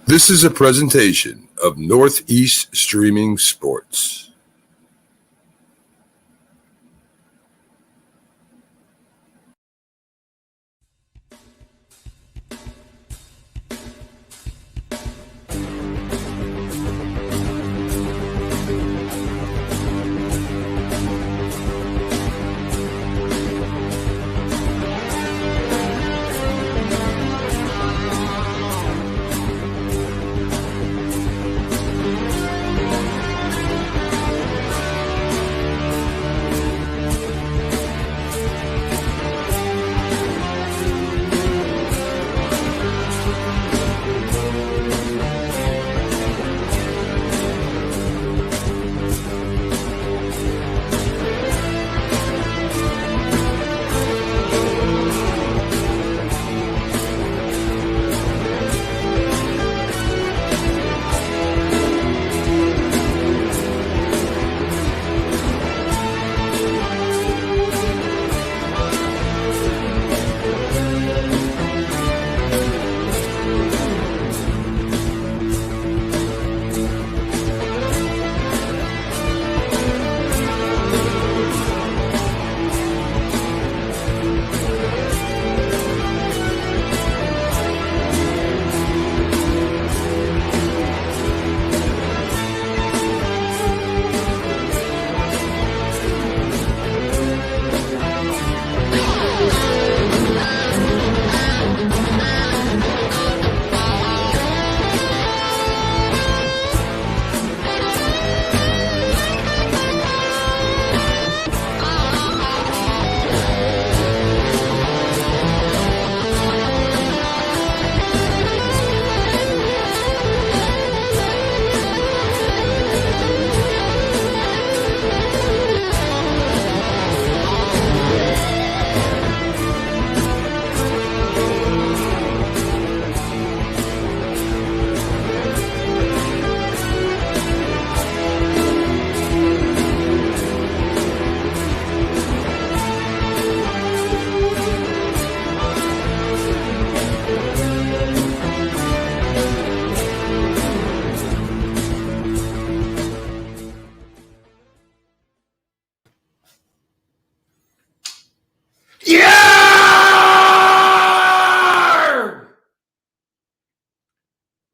This is a presentation of Northeast Streaming Sports.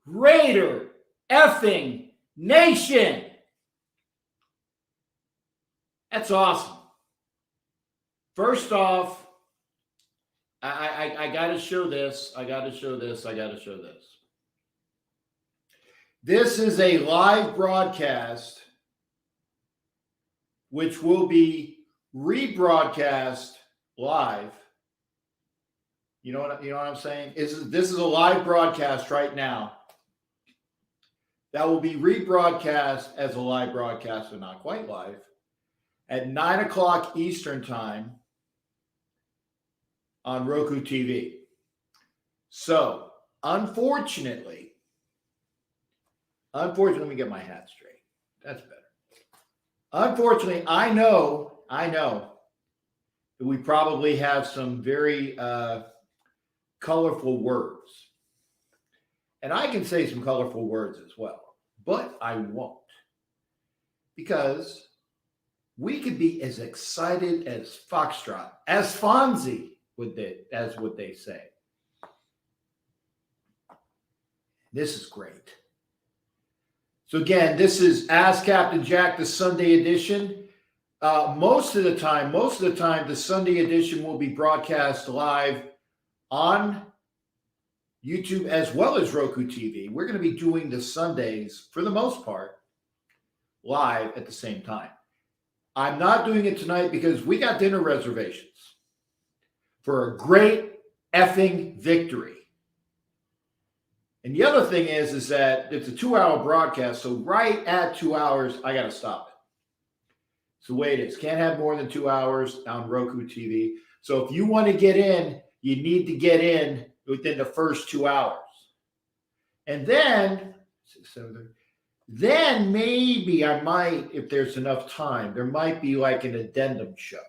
Raider effing Nation. That's awesome. First off, I got to show this. I got to show this. This is a live broadcast, which will be rebroadcast live. You know what I'm saying? This is a live broadcast right now. That will be rebroadcast as a live broadcast, but not quite live, at 9 o'clock Eastern time on Roku TV. So, unfortunately, let me get my hat straight. That's better. Unfortunately, I know that we probably have some very colorful words. And I can say some colorful words as well, but I won't. Because we could be as excited as Foxtrot, as Fonzie, as what they say. This is great. So again, this is Ask Captain Jack, the Sunday edition. Most of the time, the Sunday edition will be broadcast live on YouTube as well as Roku TV. We're going to be doing the Sundays, for the most part, live at the same time. I'm not doing it tonight because we got dinner reservations for a great effing victory. And the other thing is that it's a 2-hour broadcast, so right at 2 hours, I got to stop it. It's the way it is. Can't have more than 2 hours on Roku TV. So if you want to get in, you need to get in within the first 2 hours. And then maybe I might, if there's enough time, there might be like an addendum show.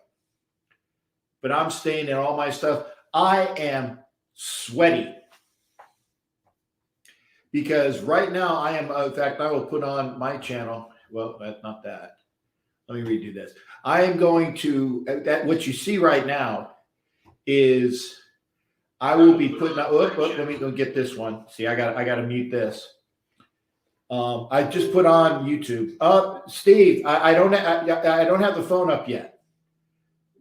But I'm staying in all my stuff. I am sweaty because right now I am, in fact, I will put on my channel. Well, that's not that. Let me redo this. I am going to, that what you see right now is I will be putting out, let me go get this one. See, I got to mute this. I just put on YouTube. Steve, I don't have the phone up yet.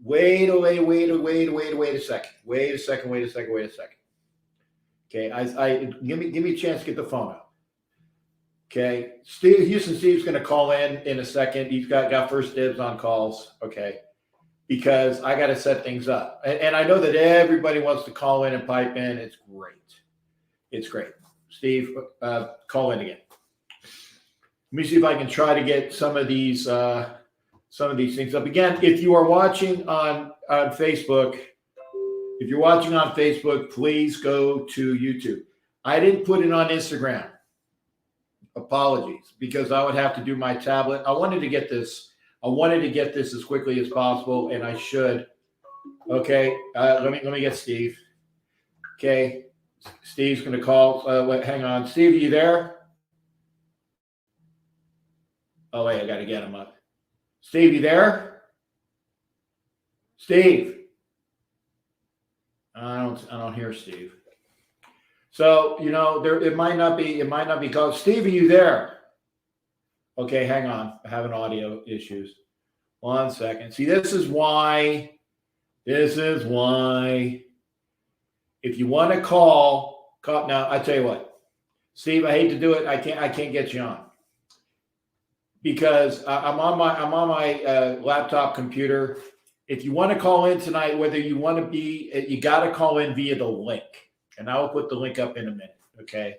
Wait a second. Wait a second. Okay, give me a chance to get the phone up. Okay, Steve's going to call in a second. He's got first dibs on calls. Okay, because I got to set things up, and I know that everybody wants to call in and pipe in. It's great. It's great. Steve, call in again. Let me see if I can try to get some of these things up again. If you are watching on Facebook, please go to YouTube. I didn't put it on Instagram. Apologies, because I would have to do my tablet. I wanted to get this as quickly as possible, and I should. Okay, let me get Steve. Okay, Steve's going to call. Hang on, Steve, are you there? Oh wait, I got to get him up. Steve, you there? Steve, I don't hear Steve. So it might not be called. Steve, are you there? Okay, hang on. I'm having audio issues. 1 second. See, this is why. If you want to call now. I tell you what, Steve. I hate to do it. I can't get you on because I'm on my laptop computer. If you want to call in tonight, whether you want to be, you got to call in via the link, and I will put the link up in a minute. Okay,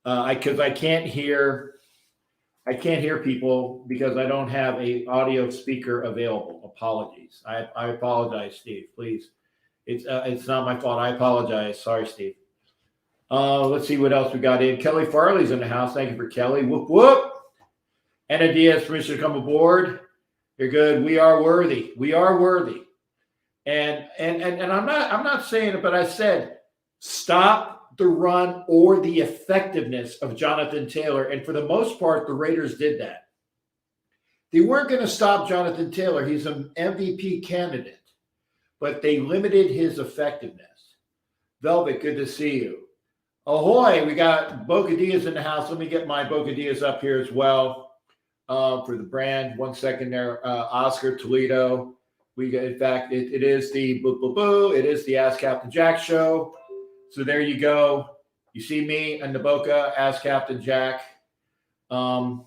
because I can't hear people because I don't have a audio speaker available. Apologies. I apologize, Steve. Please, it's not my fault. I apologize. Sorry, Steve. Let's see what else we got in. Kelly Farley's in the house. Thank you for Kelly. Whoop whoop. Anna Diaz, permission to come aboard. You're good. We are worthy. And I'm not saying it, but I said stop the run or the effectiveness of Jonathan Taylor. And for the most part, the Raiders did that. They weren't going to stop Jonathan Taylor. He's an MVP candidate, but they limited his effectiveness. Velvet, good to see you. Ahoy, we got Boca Diaz in the house. Let me get my Boca Diaz up here as well. For the brand. 1 second there. Oscar Toledo. We got, in fact, it is the it is the Ask Captain Jack show. So there you go. You see me and the Boca, Ask Captain Jack. And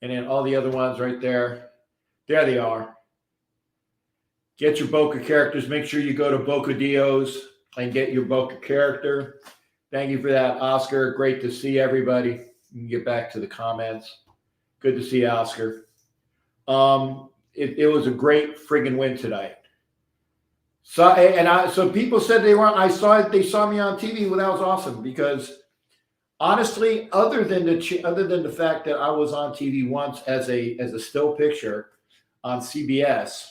then all the other ones right there. There they are. Get your Boca characters. Make sure you go to Boca Dios and get your Boca character. Thank you for that, Oscar. Great to see everybody. You can get back to the comments. Good to see Oscar. It was a great friggin' win tonight. So people said they saw me on TV. Well, that was awesome because honestly, other than the fact that I was on TV once as a still picture on CBS,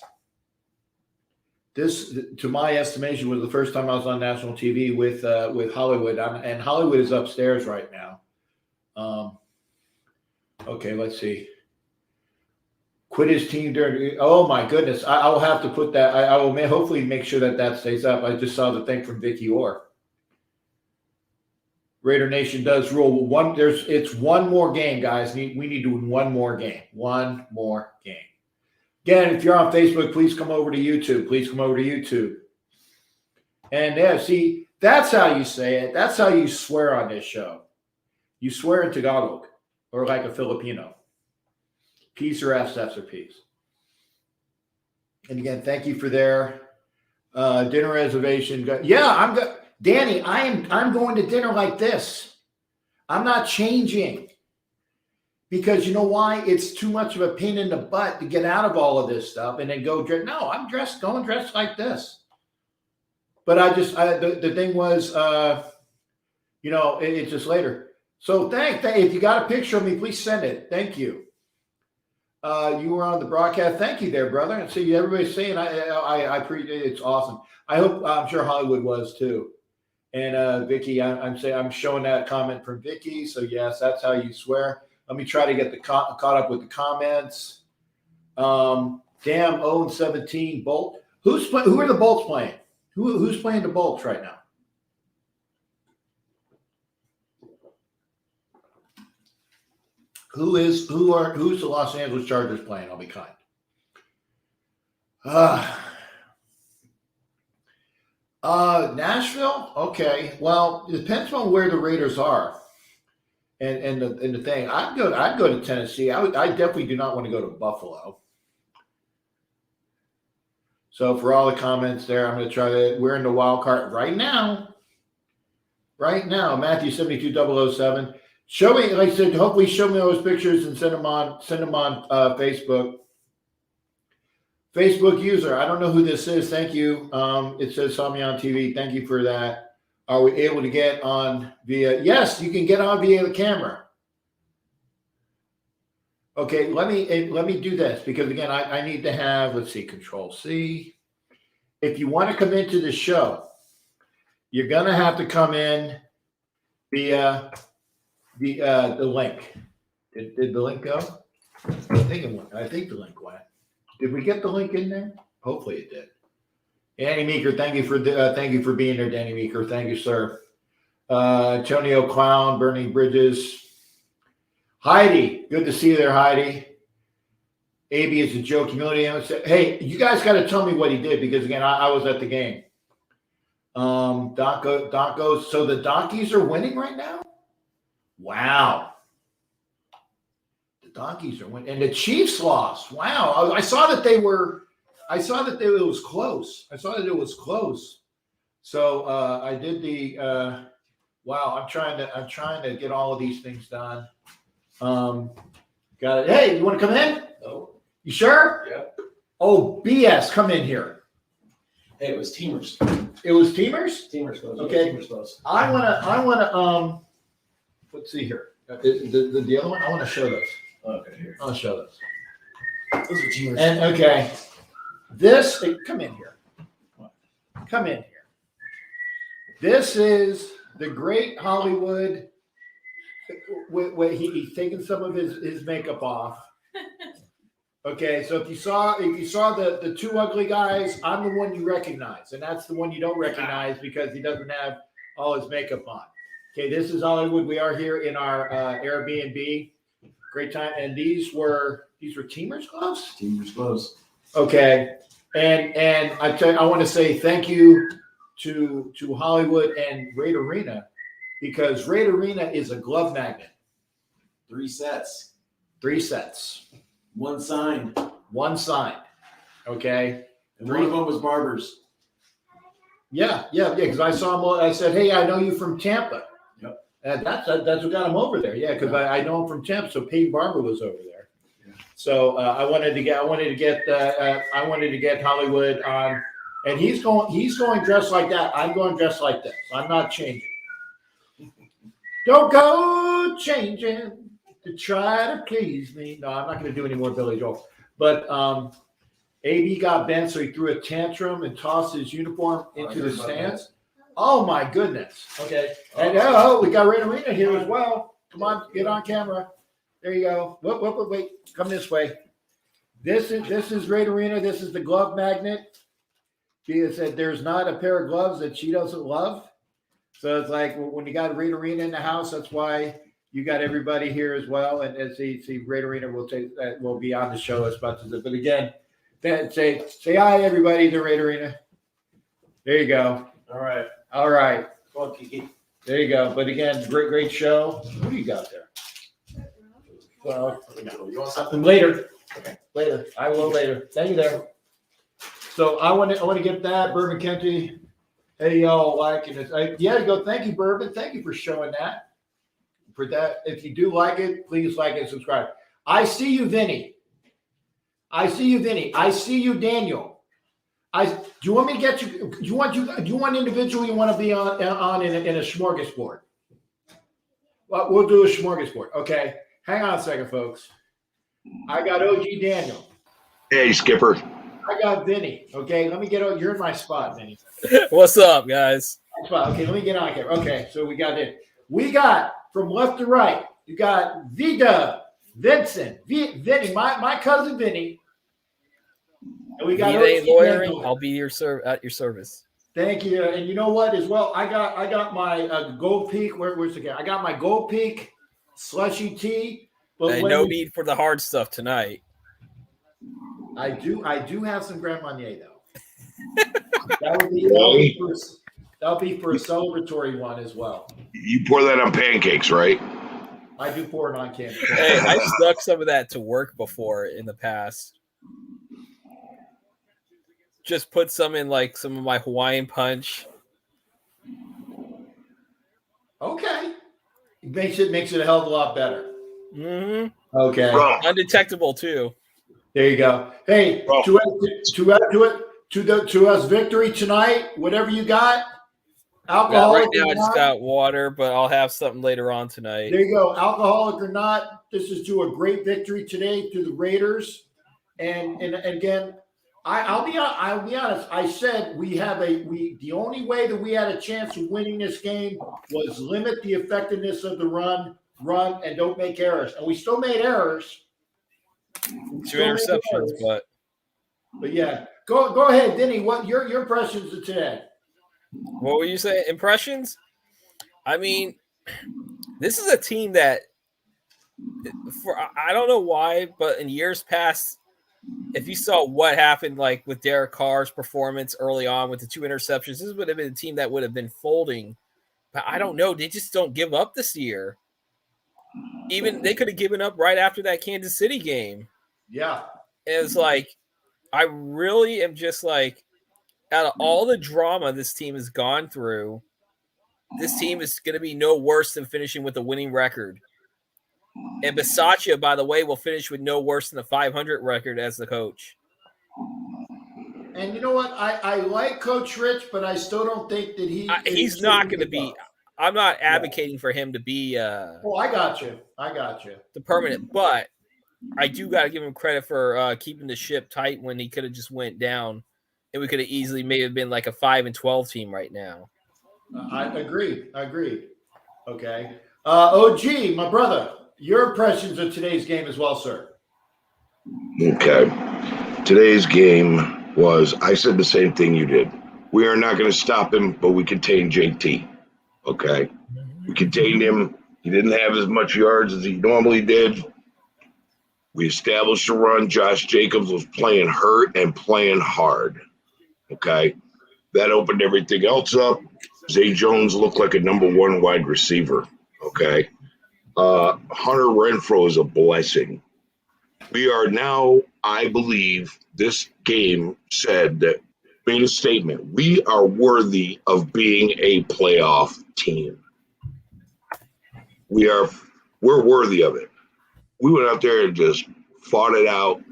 this, to my estimation, was the first time I was on national TV with Hollywood, and Hollywood is upstairs right now. Okay, let's see. Quit his team during. Oh my goodness! I will have to put that. I will hopefully make sure that stays up. I just saw the thing from Vicky Orr. Raider Nation does rule. It's one more game, guys. We need to win one more game. One more game. Again, if you're on Facebook, please come over to YouTube. And yeah, see, that's how you say it. That's how you swear on this show. You swear in Tagalog. Or like a Filipino. Peace or F's or peace. And again, thank you for their dinner reservation. Yeah, Danny, I'm going to dinner like this. I'm not changing. Because you know why? It's too much of a pain in the butt to get out of all of this stuff and then go dress. No, I'm going dressed like this. But the thing was, it's just later. So if you got a picture of me, please send it. Thank you. You were on the broadcast. Thank you there, brother. And see, everybody's saying I appreciate it. It's awesome. I'm sure Hollywood was too. And Vicky, I'm showing that comment from Vicky. So yes, that's how you swear. Let me try to get caught up with the comments. Damn, 0-17 Bolt. Who are the Bolts playing? Who's playing the Bolts right now? Who's the Los Angeles Chargers playing? I'll be kind. Nashville. Okay. Well, it depends on where the Raiders are, and the thing. I'd go to Tennessee. I definitely do not want to go to Buffalo. So for all the comments there, I'm going to try to. We're in the wild card right now. Right now, Matthew 72007. Show me, like I said, hopefully show me those pictures and send them on Facebook. Facebook user, I don't know who this is. Thank you. It says saw me on TV. Thank you for that. Are we able to get on via? Yes, you can get on via the camera. Okay, let me do this because again, I need to have, let's see, Control C. If you want to come into the show, you're gonna have to come in via the link. Did the link go? I think it went. I think the link went. Did we get the link in there? Hopefully it did. Danny Meeker, thank you for being there, Danny Meeker. Thank you, sir. Antonio Clown, Bernie Bridges. Heidi, good to see you there, Heidi. AB is a joke. Humility. Hey, you guys got to tell me what he did because again, I was at the game. Doc goes. So the Donkeys are winning right now. Wow. The Donkeys are winning, and the Chiefs lost. Wow. I saw that it was close. I saw that it was close. So I did the. Wow. I'm trying to get all of these things done. Got it. Hey, you want to come in? No. You sure? Yeah. Oh, BS. Come in here. Hey, it was Teamers. It was Teamers? Teamers close. Okay. Teamers close. I wanna let's see here. The other one, I want to show those. Okay, here. I'll show those. Those are Teamers. And okay. This come in here. Come in here. This is the great Hollywood. He's taking some of his makeup off. Okay, so if you saw the two ugly guys, I'm the one you recognize, and that's the one you don't recognize because he doesn't have all his makeup on. Okay, this is Hollywood. We are here in our Airbnb. Great time, and these were Teamers gloves. Teamers close. Okay, and I want to say thank you to Hollywood and Raid Arena because Raid Arena is a glove magnet. 3 sets. 3 sets. 1 signed. 1 signed. Okay. And 1 of them was Barbers. Yeah. Because I saw him. I said, "Hey, I know you from Tampa." Yep. And that's what got him over there. Yeah, because I know him from Tampa. So Peyton Barber was over there. Yeah. So I wanted to get Hollywood on, and he's going dressed like that. I'm going dressed like this. I'm not changing. Don't go changing to try to please me. No, I'm not going to do any more Billy Joel. But AB got bent, so he threw a tantrum and tossed his uniform into the stands. Oh, my goodness. Okay. And we got Raid Arena here as well. Come on, get on camera. There you go. Wait. Come this way. This is Raid Arena. This is the glove magnet. She said there's not a pair of gloves that she doesn't love. So it's like when you got Raid Arena in the house, that's why you got everybody here as well. And see Raid Arena will be on the show as much as it. But again, say hi, everybody, to Raid Arena. There you go. All right. Well, Kiki. There you go. But again, great show. What do you got there? Well, You want something? later. Okay. Later. I will later. Thank you there. So I want to get that Bourbon County. Hey, y'all liking this? Go. Thank you, Bourbon. Thank you for showing that. For that, if you do like it, please like and subscribe. I see you, Vinny. I see you, Daniel. Do you want me to get you? Do you want individual? You want to be on in a smorgasbord? Well, we'll do a smorgasbord. Okay, hang on a second, folks. I got OG Daniel. Hey, Skipper. I got Vinny. Okay, let me get. You're in my spot, Vinny. What's up, guys? spot. Okay, let me get on here. Okay, so we got it. We got from left to right. You got V-Dub, Vincent, Vinny, my cousin Vinny. And we got Need any OG lawyering? Mango. I'll be at your service. Thank you. And you know what? As well, I got my Gold Peak. Where's the guy? I got my Gold Peak slushy tea. But Hey, no need for the hard stuff tonight. I do have some Grand Marnier though. That'll be for a celebratory one as well. You pour that on pancakes, right? I do pour it on campus. Hey, I snuck some of that to work before in the past. Just put some in like some of my Hawaiian punch. Okay. Makes it a hell of a lot better. Mm-hmm. Okay. Rum. Undetectable too. There you go. Hey, Rum. to us victory tonight, whatever you got. Right Alcoholic now, or I just not. got water, but I'll have something later on tonight. There you go. Alcoholic or not, this is to a great victory today to the Raiders. And again, I'll be honest. I said the only way that we had a chance of winning this game was limit the effectiveness of the run, and don't make errors. And we still made errors. Two interceptions, but yeah, go ahead, Denny. What your impressions of today? what were you saying? Impressions? I mean, this is a team that, I don't know why, but in years past, if you saw what happened, like with Derek Carr's performance early on with the 2 interceptions, this would have been a team that would have been folding. But I don't know. They just don't give up this year. Even they could have given up right after that Kansas City game. Yeah. It's like, I really am just like, out of all the drama this team has gone through, this team is going to be no worse than finishing with a winning record. And Bisaccia, by the way, will finish with no worse than a 500 record as the coach. And you know what? I like Coach Rich, but I still don't think that he's not going to be. I'm not advocating for him to be. Oh, I got you. The permanent, but I do got to give him credit for keeping the ship tight when he could have just went down, and we could have easily maybe been like a 5-12 team right now. I agreed. Okay. OG, my brother, your impressions of today's game as well, sir. Okay. Today's game was, I said the same thing you did. We are not going to stop him, but we contained JT. Okay. We contained him. He didn't have as much yards as he normally did. We established a run. Josh Jacobs was playing hurt and playing hard. Okay. That opened everything else up. Zay Jones looked like a number 1 wide receiver. Okay. Hunter Renfrow is a blessing. We are now, I believe, this game made a statement. We are worthy of being a playoff team. We're worthy of it. We went out there and just fought it out,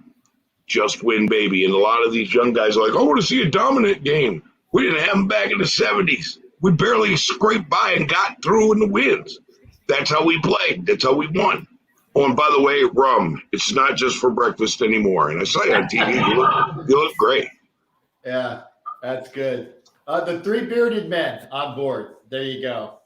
just win, baby. And a lot of these young guys are like, I want to see a dominant game. We didn't have them back in the 70s. We barely scraped by and got through in the wins. That's how we played. That's how we won. Oh, and by the way, rum, it's not just for breakfast anymore. And I saw you on TV. You look great. Yeah, that's good. The 3 bearded men on board. There you go.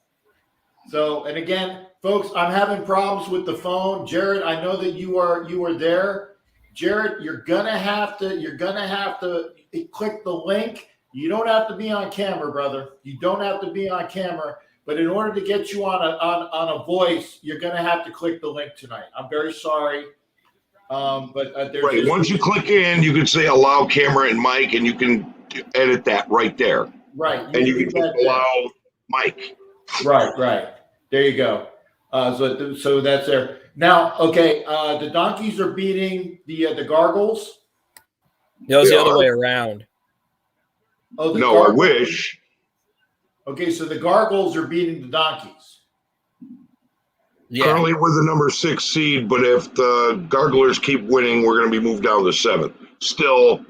So, and again, folks, I'm having problems with the phone. Jared, I know that you are there. Jared, you're gonna have to click the link. You don't have to be on camera, brother. You don't have to be on camera. But in order to get you on a voice, you're gonna have to click the link tonight. I'm very sorry. But there's Right. Once you click in, you can say allow camera and mic, and you can edit that right there. Right. And you can just allow mic. Right. There you go. So that's there. Now, okay, the Donkeys are beating the Gargles. No, it's the other way around. Oh, No, Gargles. I wish. Okay, so the Gargles are beating the Donkeys. Yeah. Currently we're the number 6 seed, but if the Garglers keep winning, we're going to be moved down to 7th. Still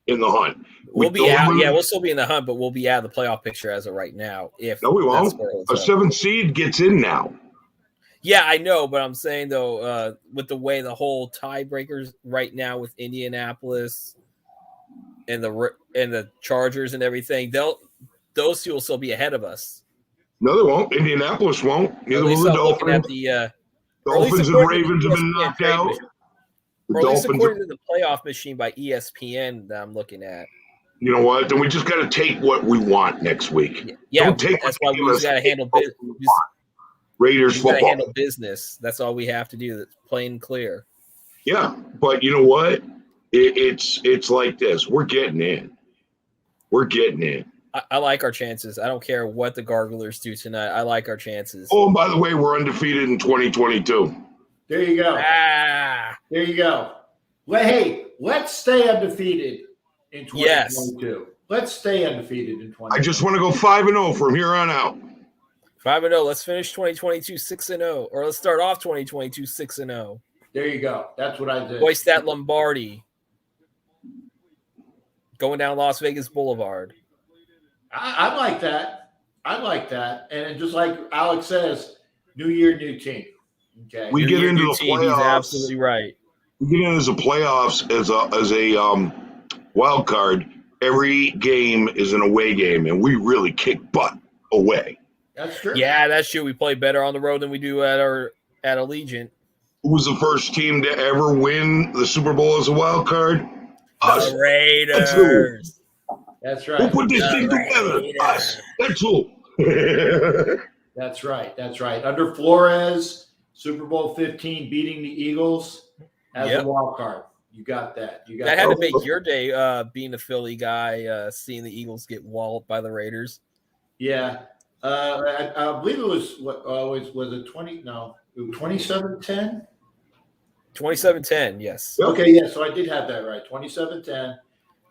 in the hunt. We'll be out. Yeah, we'll still be in the hunt, but we'll be out of the playoff picture as of right now. No, we won't. A 7th seed gets in now. Yeah, I know, but I'm saying though, with the way the whole tiebreakers right now with Indianapolis and the Chargers and everything, those two will still be ahead of us. No, they won't. Indianapolis won't. At Neither least will the I'm looking at Dolphins. the or at least Dolphins and according to the Ravens have been ESPN knocked trade out. machine. The Or at least Dolphins. according to the playoff machine by ESPN that I'm looking at. You know what? Then we just got to take what we want next week. Yeah, Don't take that's why we what just got to handle business. Raiders We got to football. handle business. That's all we have to do. That's plain and clear. Yeah, but you know what? It's like this. We're getting in. We're getting in. I like our chances. I don't care what the Garglers do tonight. I like our chances. Oh, and by the way, we're undefeated in 2022. There you go. Ah, There you go. Well, hey, let's stay undefeated in 2022. Let's stay undefeated in 2022. I just want to go 5-0 from here on out. 5-0. Let's finish 2022 6-0, or let's start off 2022 6-0. There you go. That's what I did. Hoist that Lombardi. Going down Las Vegas Boulevard. I like that. I like that. And just like Alex says, new year, new team. Okay. We get into the He's playoffs. absolutely right. We get into the playoffs as a wild card. Every game is an away game, and we really kick butt away. That's true. Yeah, that's true. We play better on the road than we do at Allegiant. Who was the first team to ever win the Super Bowl as a wild card? Us. The Raiders. That's right. Who put this thing together? Us. That's who. That's right. That's right. Under Flores, Super Bowl 15, beating the Eagles as a wild card. You got that. You got That had to make your day being a Philly guy, seeing the Eagles get walloped by the Raiders. Yeah. I believe it was was it 20? No, 27-10? 27-10, yes. Okay, yeah. So I did have that right. 27-10.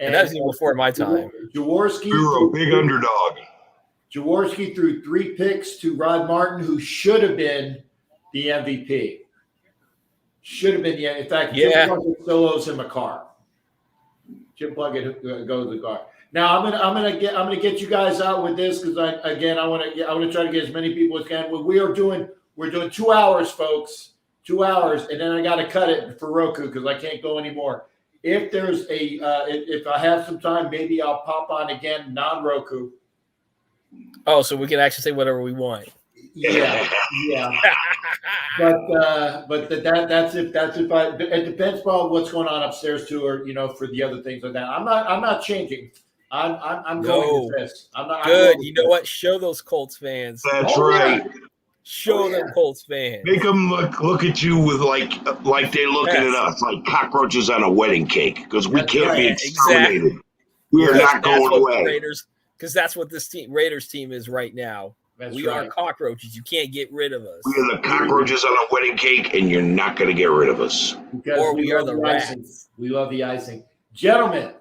And that was even before my time. Jaworski. We were a big underdog. Jaworski threw 3 picks to Rod Martin, who should have been the MVP. Should have been, in fact, Jim Plunkett still owes him a car. Jim Plunkett goes the car. Now I'm gonna get you guys out with this because I want to try to get as many people as can. We're doing 2 hours, folks, 2 hours, and then I got to cut it for Roku because I can't go anymore. If there's if I have some time, maybe I'll pop on again non-Roku. Oh, so we can actually say whatever we want. Yeah. But that's if it depends on what's going on upstairs too, or for the other things like that. I'm not changing. I'm going with this. I'm not good. You know what? Show those Colts fans. That's right. Show them Colts fans. Make them look at you with like they looking at us like cockroaches on a wedding cake because we can't be exterminated. Exactly. We are not going away. Because that's what this Raiders team is right now. We are cockroaches. You can't get rid of us. We are the cockroaches on a wedding cake, and you're not going to get rid of us. Because or we are the rats. Icing. We love the icing, gentlemen.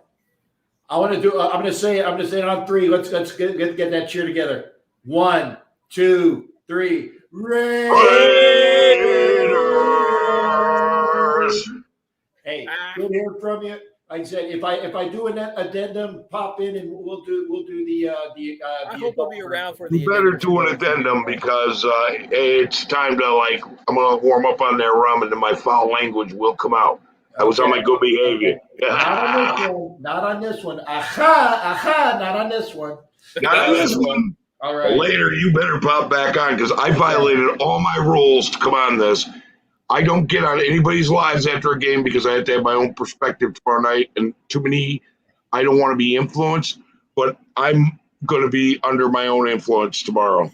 I'm going to say it on 3. Let's get that cheer together. 1, 2, 3. Raiders. Hey, good hearing from you. Like I said, if I do an addendum, pop in and we'll do the. I hope I'll be around for the. You better do an addendum because it's time to I'm gonna warm up on that rum and then my foul language will come out. I was on my good behavior. Not on this one. Aha! Not on this one. Not on this one. All right. Later, you better pop back on because I violated all my rules to come on this. I don't get on anybody's lives after a game because I have to have my own perspective tomorrow night. And I don't want to be influenced, but I'm going to be under my own influence tomorrow.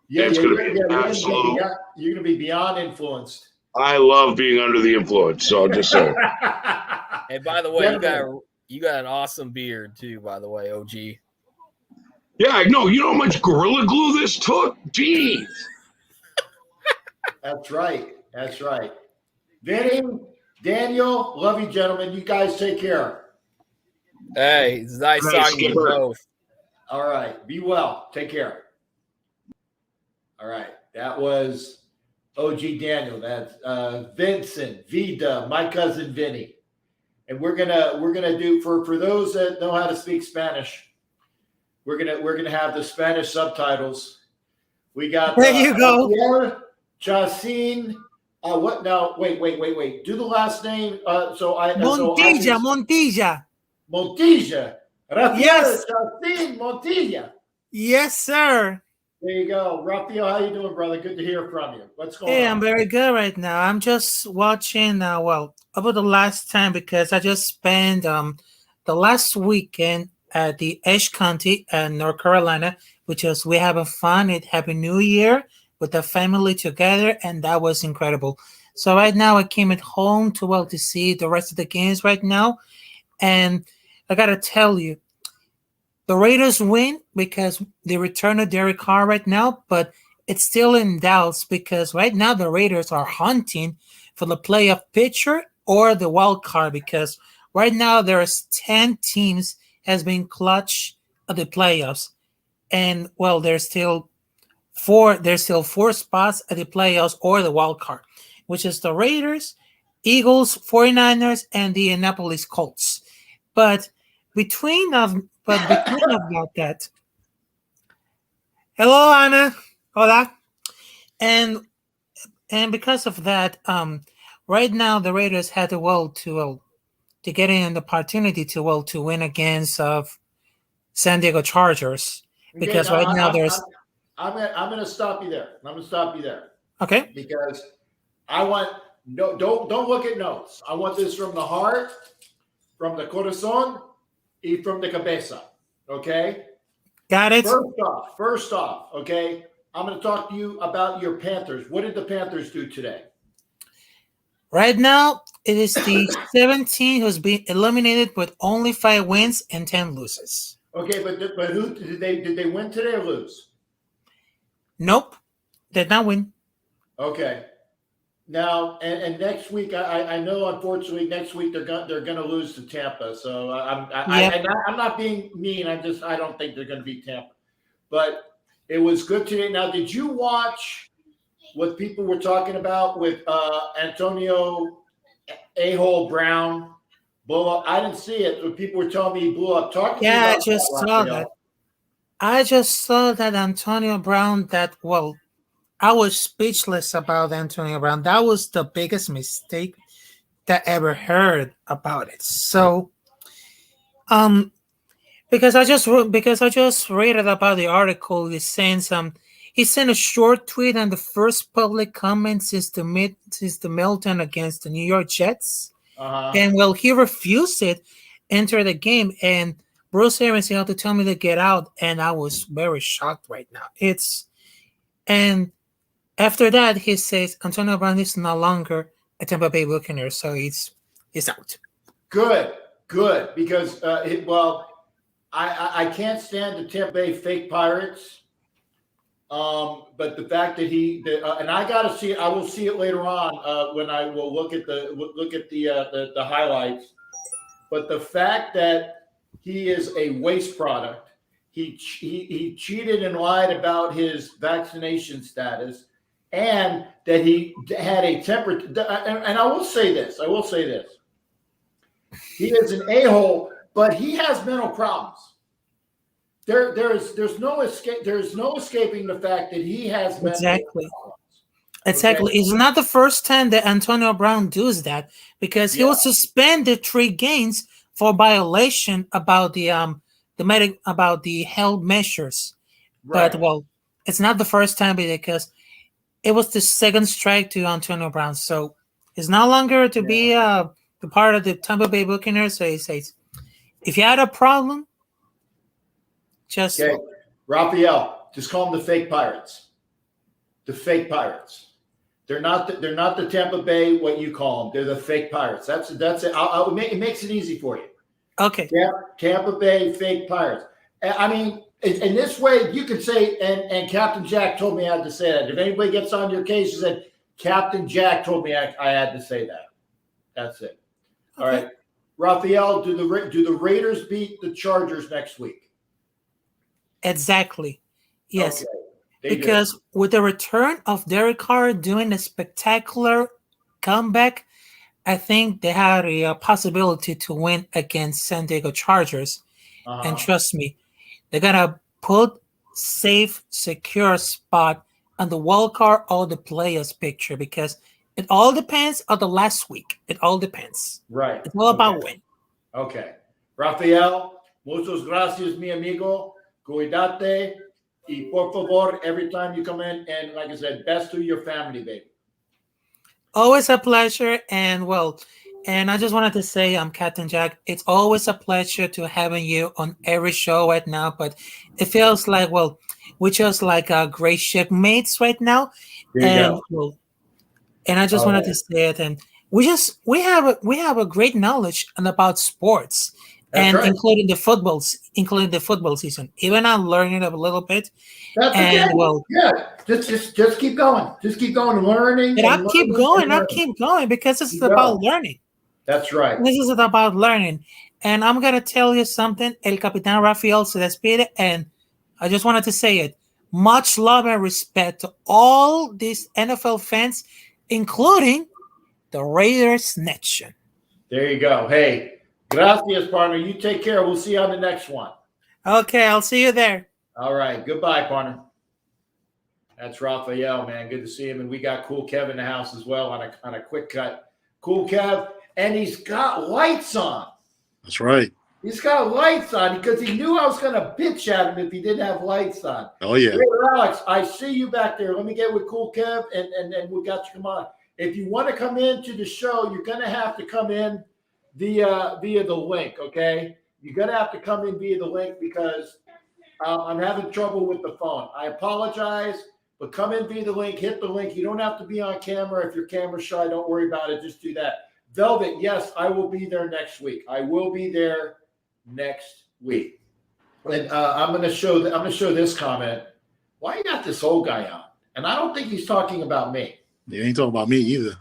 Yeah, it's going to be absolute. You're going to be beyond influenced. I love being under the influence, so just saying. And by the way, you got an awesome beard too. By the way, OG. Yeah, I know. You know how much Gorilla Glue this took? Jeez. That's right. Vinny, Daniel, love you, gentlemen. You guys take care. Hey, it's nice talking to you both. All right. Be well. Take care. All right. That was OG Daniel. That's Vincent, Vida, my cousin Vinny. And we're gonna do for those that know how to speak Spanish. We're gonna have the Spanish subtitles. We got there you go. Chacin. What now? Wait. Do the last name. Montilla. Montilla. Raphael, Yes. Chacin, Montilla. Yes, sir. There you go. Raphael, how you doing, brother? Good to hear from you. What's going Hey, on? I'm very good right now. I'm just watching, over the last time because I just spent the last weekend at the Edge County in North Carolina, which is we having fun. It Happy New Year with the family together, and that was incredible. So right now I came at home to see the rest of the games right now, and I gotta tell you, the Raiders win because they return to Derek Carr right now, but it's still in doubts because right now the Raiders are hunting for the playoff picture or the wild card because right now there's 10 teams has been clutch of the playoffs, and there's still four spots at the playoffs or the wild card, which is the Raiders, Eagles, 49ers, and the Indianapolis Colts. But between about that, hello Anna, hola, and because of that, right now the Raiders had to get in the opportunity to win against of San Diego Chargers Okay, because now right now there's I'm gonna stop you there. I'm gonna stop you there okay. because I want no don't look at notes. I want this from the heart, from the corazón, y from the cabeza. Okay. Got it. First off, okay. I'm going to talk to you about your Panthers. What did the Panthers do today? Right now, it is the 17 who's been eliminated with only 5 wins and 10 losses. Okay, but who did they win today or lose? Nope, did not win. Okay. Now and next week, I know unfortunately next week they're gonna lose to Tampa. So I'm not being mean. I don't think they're gonna beat Tampa. But it was good today. Now, did you watch what people were talking about with Antonio A-hole Brown blow up? I didn't see it, but people were telling me he blew up. Talk to me about I just that, saw Raphael. that. I just saw that Antonio Brown. I was speechless about Antonio Brown. That was the biggest mistake that I ever heard about it. So, because I just read it about the article. He sent a short tweet on the first public comment since the meltdown against the New York Jets, and he refused it, enter the game, and Bruce Arians had to tell me to get out, and I was very shocked right now. And after that, he says Antonio Brown is no longer a Tampa Bay Buccaneer, so he's out. Good, because I can't stand the Tampa Bay fake Pirates. But the fact that and I got to see it, I will see it later on when I will look at the highlights. But the fact that he is a waste product, he cheated and lied about his vaccination status, and that he had a temper. And I will say this. He is an a-hole, but he has mental problems. There's no escaping the fact that he has mental problems. Exactly. Okay? It's not the first time that Antonio Brown does that because he was suspended 3 games for violation about the health measures. Right. But it's not the first time because it was the second strike to Antonio Brown. So he's no longer to be the part of the Tampa Bay Buccaneers. So he says, if you had a problem, just Raphael, just call them the fake Pirates. The fake Pirates. They're not the Tampa Bay, what you call them. They're the fake Pirates. That's it. It makes it easy for you. Okay. Tampa Bay fake Pirates. I mean, in this way, you could say, and Captain Jack told me I had to say that. If anybody gets on your case, you said, Captain Jack told me I had to say that. That's it. All right. Raphael, do the Raiders beat the Chargers next week? Exactly. Yes. Okay. Because with the return of Derek Carr doing a spectacular comeback, I think they had a possibility to win against San Diego Chargers. And trust me, they're going to put safe, secure spot on the wild card or the players picture because it all depends on the last week. It all depends. Right. It's all about win. Okay. Raphael, muchas gracias, mi amigo. Cuídate. Y por favor, every time you come in, and like I said, best to your family, baby. Always a pleasure. And I just wanted to say, Captain Jack, it's always a pleasure to having you on every show right now. But it feels like, we're just like great shipmates right now. There you go. And I just wanted to say it. And we have a great knowledge about sports. That's and right. including the football season. Even I'm learning a little bit. That's and okay. Just keep going. Just keep going, learning. And I'll keep going because this is about learning. That's right. This is about learning. And I'm gonna tell you something. El Capitán Raphael se despide, and I just wanted to say it. Much love and respect to all these NFL fans, including the Raiders Nation. There you go. Hey. Gracias, partner. You take care. We'll see you on the next one. Okay, I'll see you there. All right. Goodbye, partner. That's Raphael, man. Good to see him. And we got Cool Kev in the house as well on a quick cut. Cool Kev. And he's got lights on. That's right. He's got lights on because he knew I was going to bitch at him if he didn't have lights on. Oh, yeah. Hey, Alex, I see you back there. Let me get with Cool Kev, and we got you. Come on. If you want to come into the show, you're going to have to come in via the link, okay? You're going to have to come in via the link because I'm having trouble with the phone. I apologize, but come in via the link, hit the link. You don't have to be on camera. If you're camera shy, don't worry about it. Just do that. Velvet, yes, I will be there next week. I will be there next week. And I'm going to show this comment. Why you got this old guy on? And I don't think he's talking about me. He ain't talking about me either.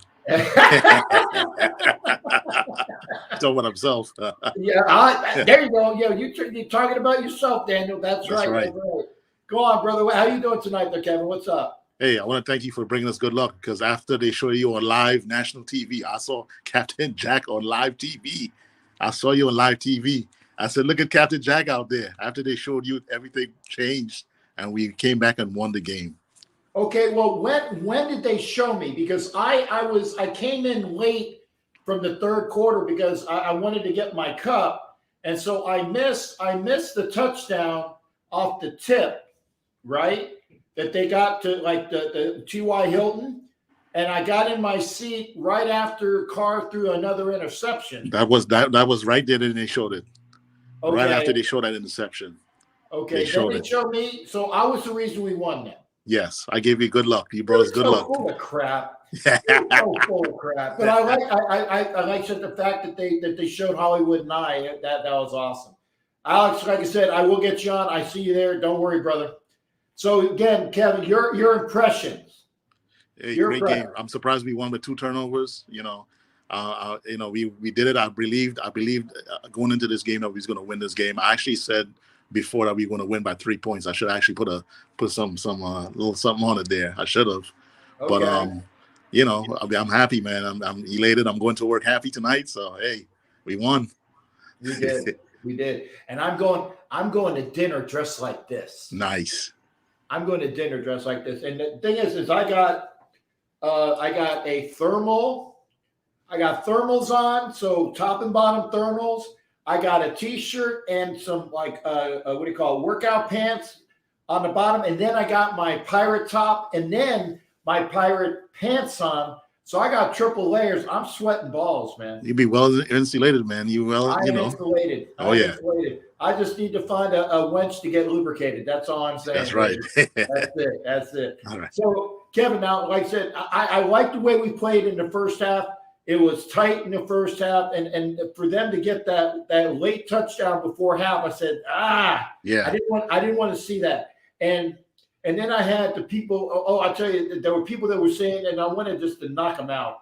Talking about himself. There you go. You're talking about yourself, Daniel. That's right. That's right. Go on, brother. How you doing tonight there, Kevin? What's up? Hey, I want to thank you for bringing us good luck because after they show you on live national TV, I saw Captain Jack on live TV. I saw you on live TV. I said, look at Captain Jack out there. After they showed you, everything changed, and we came back and won the game. Okay, well, when did they show me? Because I came in late from the third quarter because I wanted to get my cup, and so I missed the touchdown off the tip, right? That they got to like the T.Y. Hilton, and I got in my seat right after Carr threw another interception. That was right there, and they showed it. Okay. Right after they showed that interception. Okay, they showed me. So I was the reason we won that. Yes, I gave you good luck. You brought us good luck. Full of crap. So full of crap. But I like the fact that they showed Hollywood and I. That was awesome. Alex, like I said, I will get you on. I see you there. Don't worry, brother. So again, Kevin, your impressions. Hey, great game. I'm surprised we won with 2 turnovers. We did it. I believed going into this game that we was going to win this game. I actually said before that we were going to win by 3 points. I should actually put some little something on it there. I should have. Okay. But I'm happy, man. I'm elated. I'm going to work happy tonight. So hey, we won. We did. We did. And I'm going to dinner dressed like this. Nice. I'm going to dinner dressed like this. And the thing is I got a thermal. I got thermals on, so top and bottom thermals. I got a t-shirt and some workout pants on the bottom. And then I got my pirate top and then my pirate pants on. So I got triple layers. I'm sweating balls, man. You'd be well insulated, man. Insulated. Insulated. I just need to find a wench to get lubricated. That's all I'm saying. That's right. That's it. All right. So, Kevin, now, like I said, I like the way we played in the first half. It was tight in the first half. And for them to get that late touchdown before half, I said, yeah. I didn't want to see that. And then I had the people, I tell you, there were people that were saying, and I wanted just to knock them out.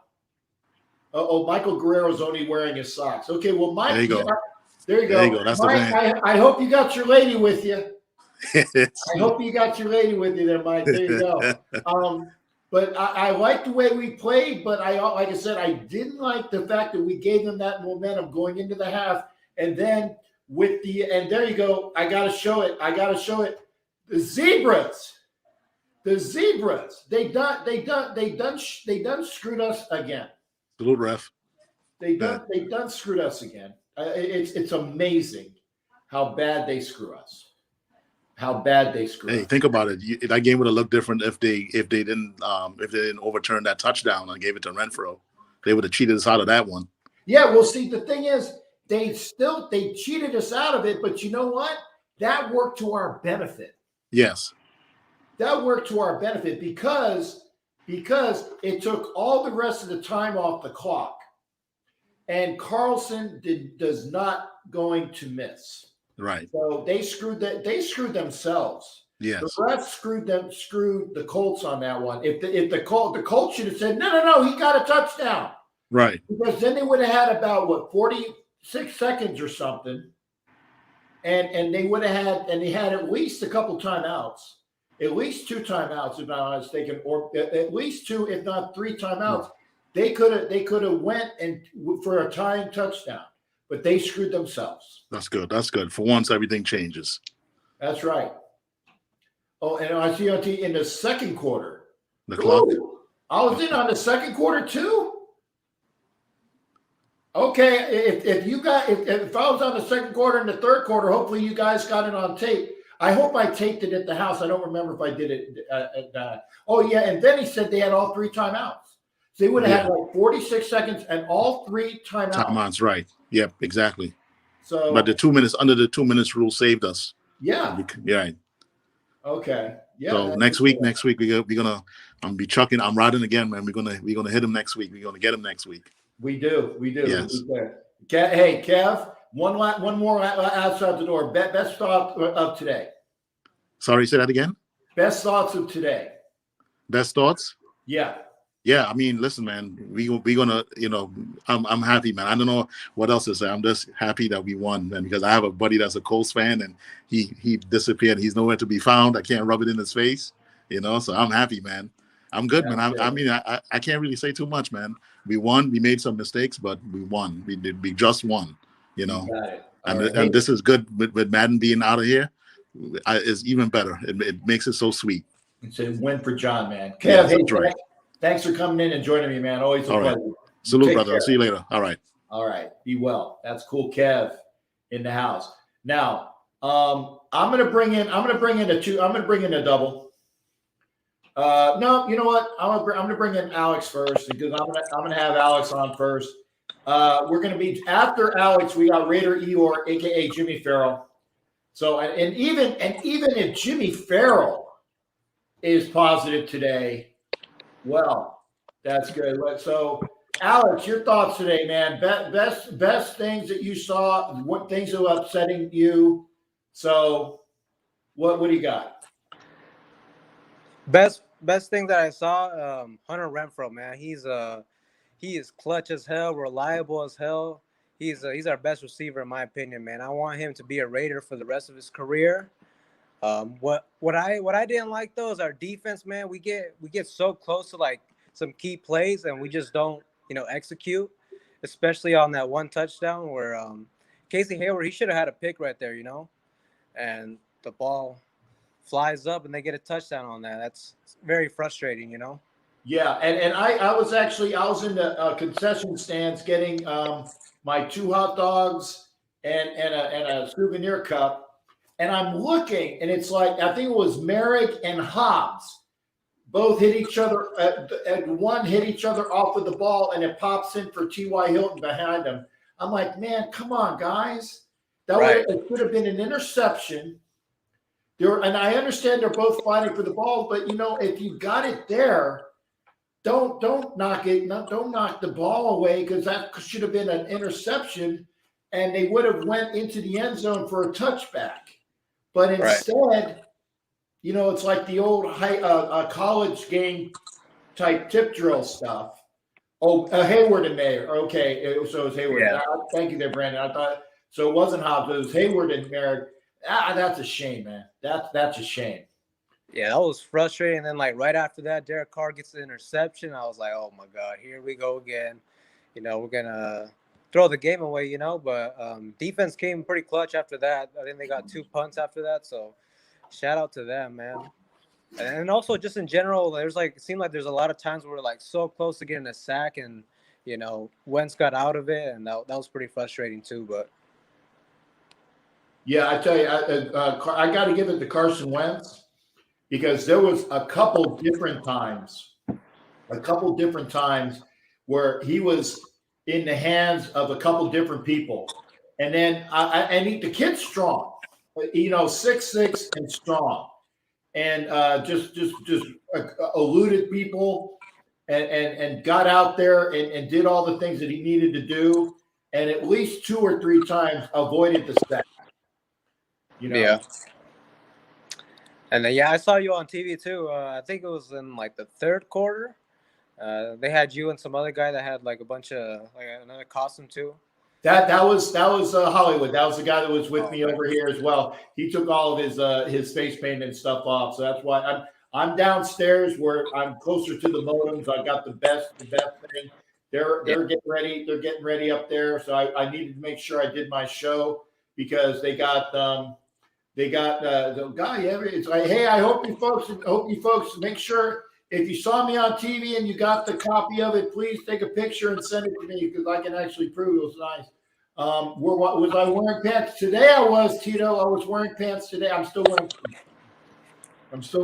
Michael Guerrero's only wearing his socks. Okay, well, Mike, there you go. There you go. There you go. That's Mike, the man. I hope you got your lady with you. I hope you got your lady with you there, Mike. There you go. But I like the way we played, but like I said, I didn't like the fact that we gave them that momentum going into the half. And then and there you go. I got to show it. The Zebras. They done screwed us again. Salute, ref. They done screwed us again. It's amazing how bad they screw us. how bad they screwed Hey, up. think about it. That game would have looked different if they didn't overturn that touchdown and gave it to Renfro. They would have cheated us out of that one. Yeah, well, see, the thing is, they cheated us out of it, but you know what? That worked to our benefit. Yes. That worked to our benefit because it took all the rest of the time off the clock, and Carlson does not going to miss. Right. So they screwed themselves. Yes. The refs screwed the Colts on that one. If the Colts should have said no, he got a touchdown. Right. Because then they would have had about 46 seconds or something, and they would have had, and they had at least a couple timeouts, at least 2 timeouts, if I'm not mistaken, or at least 2, if not 3 timeouts. They could have went and for a tying touchdown, but they screwed themselves. That's good. That's good. For once, everything changes. That's right. Oh, and I see in the second quarter. The clock. Ooh, I was in on the second quarter too. Okay, if I was on the second quarter and the third quarter, hopefully you guys got it on tape. I hope I taped it at the house. I don't remember if I did it. Oh yeah, and then he said they had all 3 timeouts. So they would have had like 46 seconds and all 3 timeouts. Timeouts, right? Yep, exactly. So, but the 2 minutes under the 2 minutes rule saved us. Yeah. Yeah. Okay. Yeah. So next week we're gonna be chucking. I'm riding again, man. We're gonna hit him next week. We're gonna get him next week. We do. Yes. Hey, Kev, one more outside the door. Best thought of today. Sorry, say that again. Best thoughts of today. Best thoughts? Yeah. Yeah, I mean, listen, man, we gonna, I'm happy, man. I don't know what else to say. I'm just happy that we won, man, because I have a buddy that's a Colts fan, and he disappeared. He's nowhere to be found. I can't rub it in his face, so I'm happy, man. I'm good, man. I can't really say too much, man. We won. We made some mistakes, but we won. We just won, And this is good with Madden being out of here. It's even better. It makes it so sweet. It's a win for John, man. Kev, yeah, hey, that's right. Thanks for coming in and joining me, man. Always a pleasure. Right. Salute, Take brother. care. I'll see you later. All right. All right. Be well. That's cool, Kev, in the house. Now, I'm gonna bring in a double. No, you know what? I'm gonna bring in Alex first because I'm gonna have Alex on first. We're gonna be after Alex. We got Raider Eeyore, aka Jimmy Farrell. So and even if Jimmy Farrell is positive today, well, that's good. So, Alex, your thoughts today, man? Best things that you saw. What things are upsetting you? So, what do you got? Best thing that I saw, Hunter Renfro, man. He is clutch as hell, reliable as hell. He's our best receiver in my opinion, man. I want him to be a Raider for the rest of his career. What I didn't like though is our defense, man. We get so close to like some key plays and we just don't, execute, especially on that one touchdown where Casey Hayward, he should have had a pick right there, and the ball flies up and they get a touchdown on that. That's very frustrating, Yeah, and I was in the concession stands getting my 2 hot dogs and a souvenir cup. And I'm looking, and it's like, I think it was Merrick and Hobbs both hit each other. And one hit each other off with the ball, and it pops in for T.Y. Hilton behind them. I'm like, man, come on, guys. It could have been an interception. And I understand they're both fighting for the ball, but, if you got it there, don't knock it. Don't knock the ball away because that should have been an interception, and they would have went into the end zone for a touchback. But instead, it's like the old college game type tip drill stuff. Oh, Hayward and Mayer. Okay, so it was Hayward. Yeah. Thank you there, Brandon. I thought so. It wasn't Hobbs. It was Hayward and Mayer. That's a shame, man. That's a shame. Yeah, that was frustrating. And then, like, right after that, Derek Carr gets the interception. I was like, oh, my God, here we go again. We're going to throw the game away, But defense came pretty clutch after that. I think they got 2 punts after that. So, shout out to them, man. And also, just in general, it seemed like there's a lot of times where we're, like, so close to getting a sack. And, Wentz got out of it. And that was pretty frustrating, too. But Yeah, I tell you, I got to give it to Carson Wentz because there was a couple different times where he was in the hands of a couple different people, and then the kid's strong, 6'6" and strong, and just eluded people and got out there and did all the things that he needed to do, and at least 2 or 3 times avoided the sack. Yeah. And then, I saw you on TV too. I think it was in like the third quarter. They had you and some other guy that had like a bunch of like another costume too. That was Hollywood. That was the guy that was with me over here as well. He took all of his face paint and stuff off. So that's why I'm downstairs where I'm closer to the modems. I got the best thing. They're getting ready. They're getting ready up there. So I needed to make sure I did my show because they got the guy. It's like, hey, I hope you folks make sure. If you saw me on TV and you got the copy of it, please take a picture and send it to me because I can actually prove it was nice. Was I wearing pants today? I was, Tito. I was wearing pants today. I'm still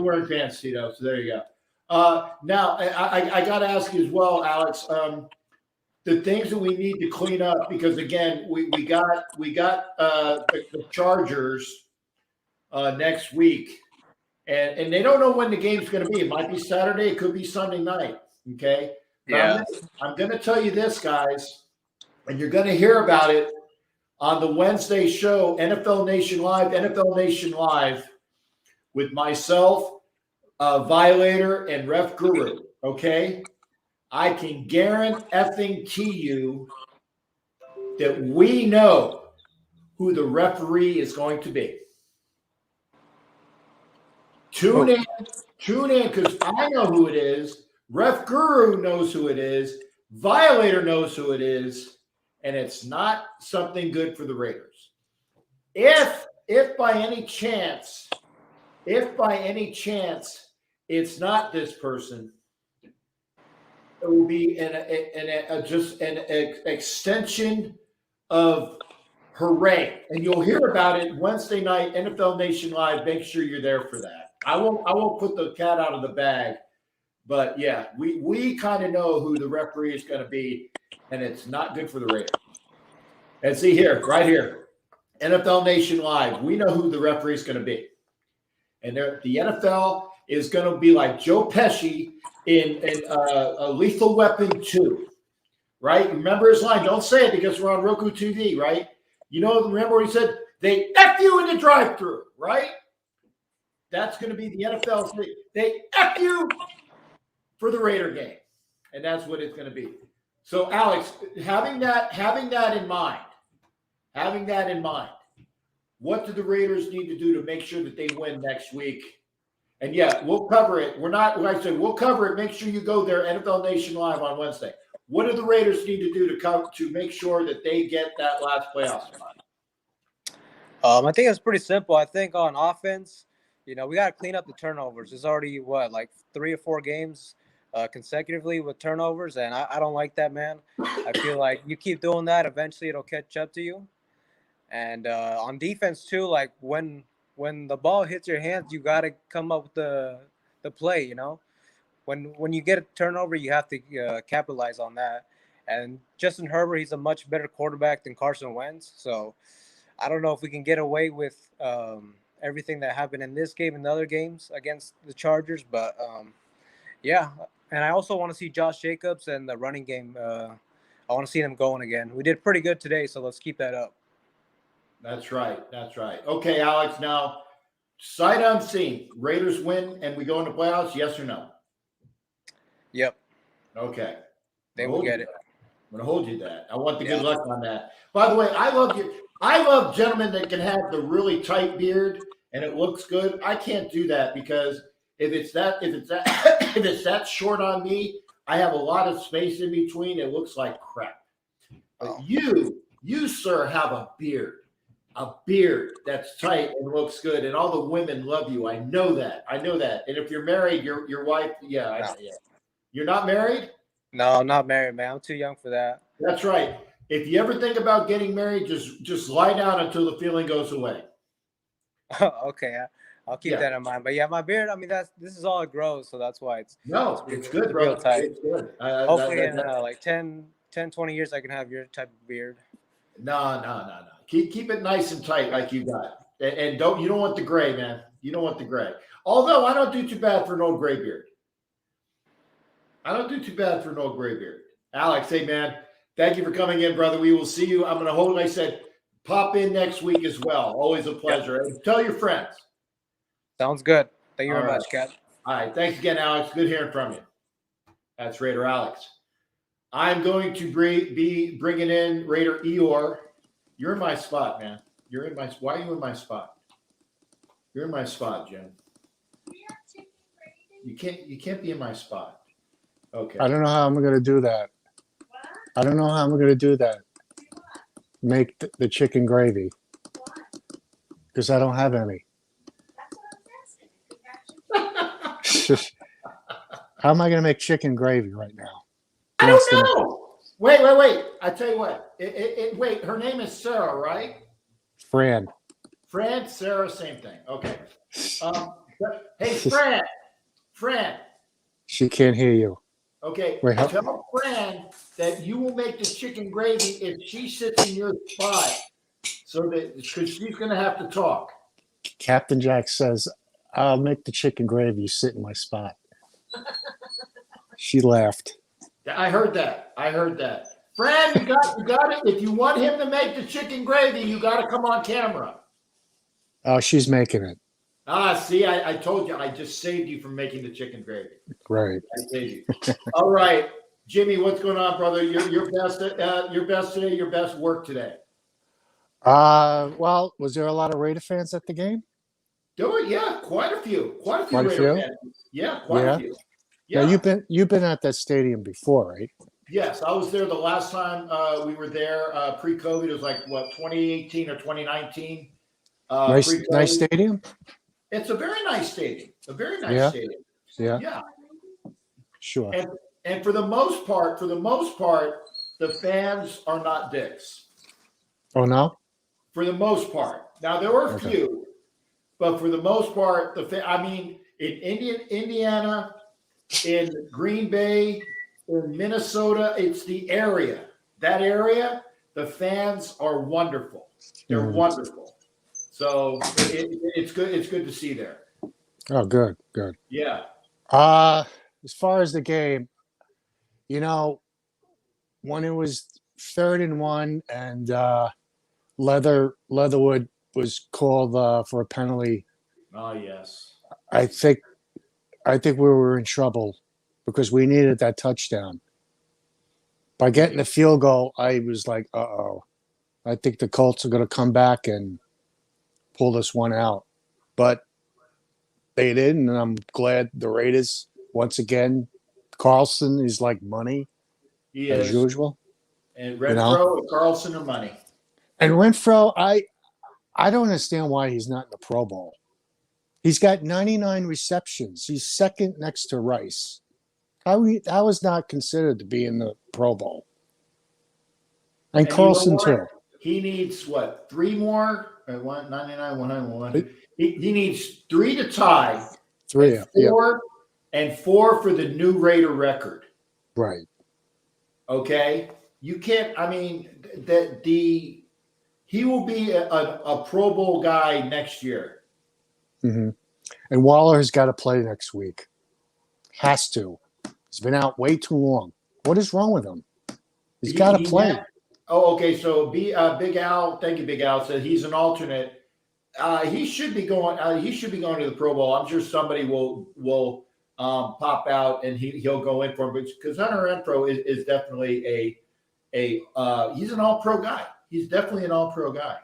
wearing pants, Tito. So there you go. Now I got to ask you as well, Alex. The things that we need to clean up because again, we got the Chargers next week. And they don't know when the game's going to be. It might be Saturday. It could be Sunday night. Okay. Yeah. I'm going to tell you this, guys, and you're going to hear about it on the Wednesday show, NFL Nation Live, with myself, Violator, and Ref Guru. Okay. I can guarantee you that we know who the referee is going to be. Tune in, because I know who it is. Ref Guru knows who it is. Violator knows who it is, and it's not something good for the Raiders. If by any chance it's not this person, it will be just an extension of hooray, and you'll hear about it Wednesday night, NFL Nation Live. Make sure you're there for that. I won't put the cat out of the bag, but yeah, we kind of know who the referee is going to be, and it's not good for the Raiders. And see here, right here, NFL Nation Live, we know who the referee is going to be, and the NFL is going to be like Joe Pesci in a Lethal Weapon 2, right? Remember his line? Don't say it because we're on Roku TV, right? Remember what he said? They F you in the drive-thru, right? That's going to be the NFL. They F you for the Raider game. And that's what it's going to be. So, Alex, having that in mind, what do the Raiders need to do to make sure that they win next week? And yeah, we'll cover it. We'll cover it. Make sure you go there, NFL Nation Live on Wednesday. What do the Raiders need to do to make sure that they get that last playoff spot? I think it's pretty simple. I think on offense, we got to clean up the turnovers. There's already, 3 or 4 games consecutively with turnovers, and I don't like that, man. I feel like you keep doing that, eventually it'll catch up to you. And on defense, too, like when the ball hits your hands, you got to come up with the play, When you get a turnover, you have to capitalize on that. And Justin Herbert, he's a much better quarterback than Carson Wentz, so I don't know if we can get away with everything that happened in this game and the other games against the Chargers. But, yeah. And I also want to see Josh Jacobs and the running game. I want to see them going again. We did pretty good today, so let's keep that up. That's right. Okay, Alex, now, sight unseen, Raiders win and we go into playoffs, yes or no? Yep. Okay. They will get it. I'm going to hold you to that. I want the good luck on that. By the way, I love gentlemen that can have the really tight beard and it looks good. I can't do that because if it's that short on me, I have a lot of space in between. It looks like crap. But you, sir, have a beard that's tight and looks good, and all the women love you. I know that. And if you're married, your wife, yeah. You're not married? No, I'm not married, man. I'm too young for that. That's right. if you ever think about getting married, just lie down until the feeling goes away. Okay, I'll keep that in mind. But yeah, my beard. I mean, this is all it grows, so that's why it's good, bro. real tight. It's good. Hopefully, in like 10, 20 years, I can have your type of beard. No. Keep it nice and tight like you got, and you don't want the gray, man. You don't want the gray. Although I don't do too bad for an old gray beard. Alex, hey man, thank you for coming in, brother. We will see you. I'm going to hold. Like I said, pop in next week as well. Always a pleasure. And tell your friends. Sounds good. Thank you very much, Kat. All right. Thanks again, Alex. Good hearing from you. That's Raider Alex. I'm going to be bringing in Raider Eeyore. You're in my spot, man. Why are you in my spot? You're in my spot, Jim. You can't be in my spot. Okay. I don't know how I'm going to do that. I don't know how I'm going to do that. Make the chicken gravy. Because I don't have any. How am I going to make chicken gravy right now? I don't know. Wait. I tell you what. Wait, her name is Sarah, right? Fran, Sarah, same thing. Okay. Hey, Fran. She can't hear you. Okay. Wait, tell Fran that you will make the chicken gravy if she sits in your spot, so that because she's going to have to talk. Captain Jack says, "I'll make the chicken gravy. You sit in my spot." She laughed. I heard that. Fran, you got it. If you want him to make the chicken gravy, you got to come on camera. Oh, she's making it. See, I told you. I just saved you from making the chicken gravy. Right. I saved you. All right, Jimmy, what's going on, brother? Your best today. Your best work today. Well, was there a lot of Raider fans at the game? Yeah, quite a few. Quite a Raider few? fans. Yeah, quite a few. Yeah, you've been at that stadium before, right? Yes, I was there the last time we were there pre-COVID. It was like 2018 or 2019. Nice stadium. It's a very nice stadium. Stadium. Yeah. Sure. And for the most part, the fans are not dicks. Oh no. For the most part. Now there were a few, but for the most part, in Indiana, in Green Bay, in Minnesota, it's the area. That area, the fans are wonderful. They're wonderful. So it's good. It's good to see there. Oh, good. Yeah. As far as the game, when it was 3rd and 1 and Leatherwood was called for a penalty. Oh yes. I think we were in trouble because we needed that touchdown. By getting the field goal, I was like, uh-oh. I think the Colts are going to come back and pull this one out. But they didn't, and I'm glad the Raiders, once again, Carlson is like money, as usual. And Renfro, Carlson are money. And Renfro, I don't understand why he's not in the Pro Bowl. He's got 99 receptions. He's second next to Rice. How is not considered to be in the Pro Bowl? And Carlson too. He needs 3 more? 199, 101. He needs 3 to tie. 3, and 4 for the new Raider record. Right. Okay. You can't. I mean, he will be a Pro Bowl guy next year. Mm-hmm. And Waller has got to play next week. Has to. He's been out way too long. What is wrong with him? He's got to play. Okay. So Big Al, thank you, Big Al, said he's an alternate. He should be going. He should be going to the Pro Bowl. I'm sure somebody will pop out and he'll go in for him. Because Hunter Renfro is definitely he's an All-Pro guy. He's definitely an All-Pro guy.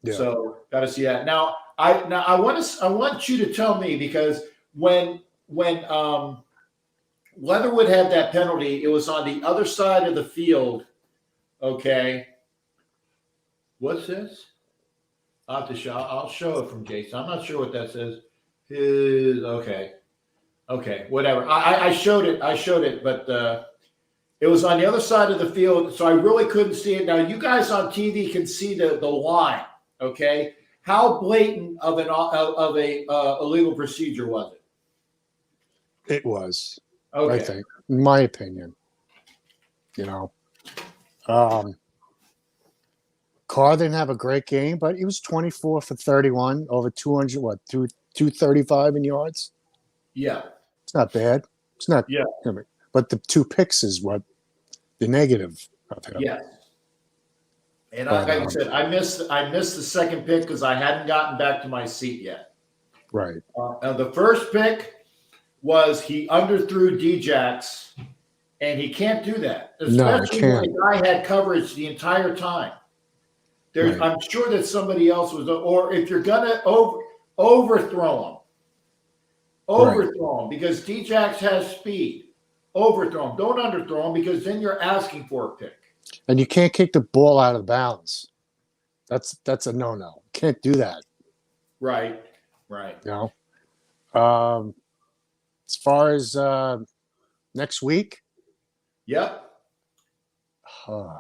Yeah. So got to see that. Now I want you to tell me, because when Leatherwood had that penalty, it was on the other side of the field. Okay. What's this? I'll show it from Jason. I'm not sure what that says. Okay. Whatever. I showed it, but It was on the other side of the field, so I really couldn't see it. Now, you guys on TV can see the line, okay? How blatant of a illegal procedure was it? It was. Okay. I think, in my opinion. You know, Carr didn't have a great game, but he was 24 for 31, over 235 in yards. Yeah. It's not bad. It's not. Yeah. But the 2 picks is what the negative of him. Yeah. And like I said, I missed the second pick because I hadn't gotten back to my seat yet. Right. The first pick was he underthrew DJX, and he can't do that, especially when the guy had coverage the entire time. Right. I'm sure that somebody else was, or if you're gonna overthrow him because DJX has speed. Overthrow him. Don't underthrow him because then you're asking for a pick. And you can't kick the ball out of bounds. That's a no-no. Can't do that. Right. You know. As far as next week. Yep. I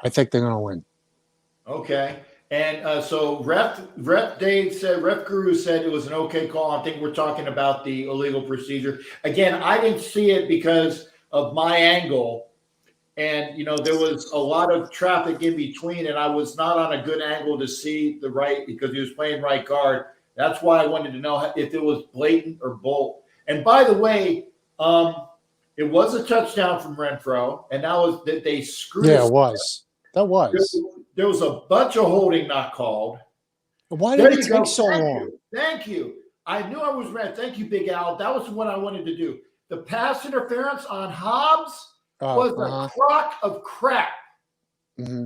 think they're gonna win. Okay. And so Ref Guru said it was an okay call. I think we're talking about the illegal procedure. Again, I didn't see it because of my angle. And, there was a lot of traffic in between, and I was not on a good angle to see the right because he was playing right guard. That's why I wanted to know if it was blatant or bolt. And by the way, it was a touchdown from Renfro, and that was that they screwed. Yeah, it was. That was. There was a bunch of holding not called. Why did it take so long? Thank you. I knew I was right. Thank you, Big Al. That was what I wanted to do. The pass interference on Hobbs was a crock of crap. Mm-hmm.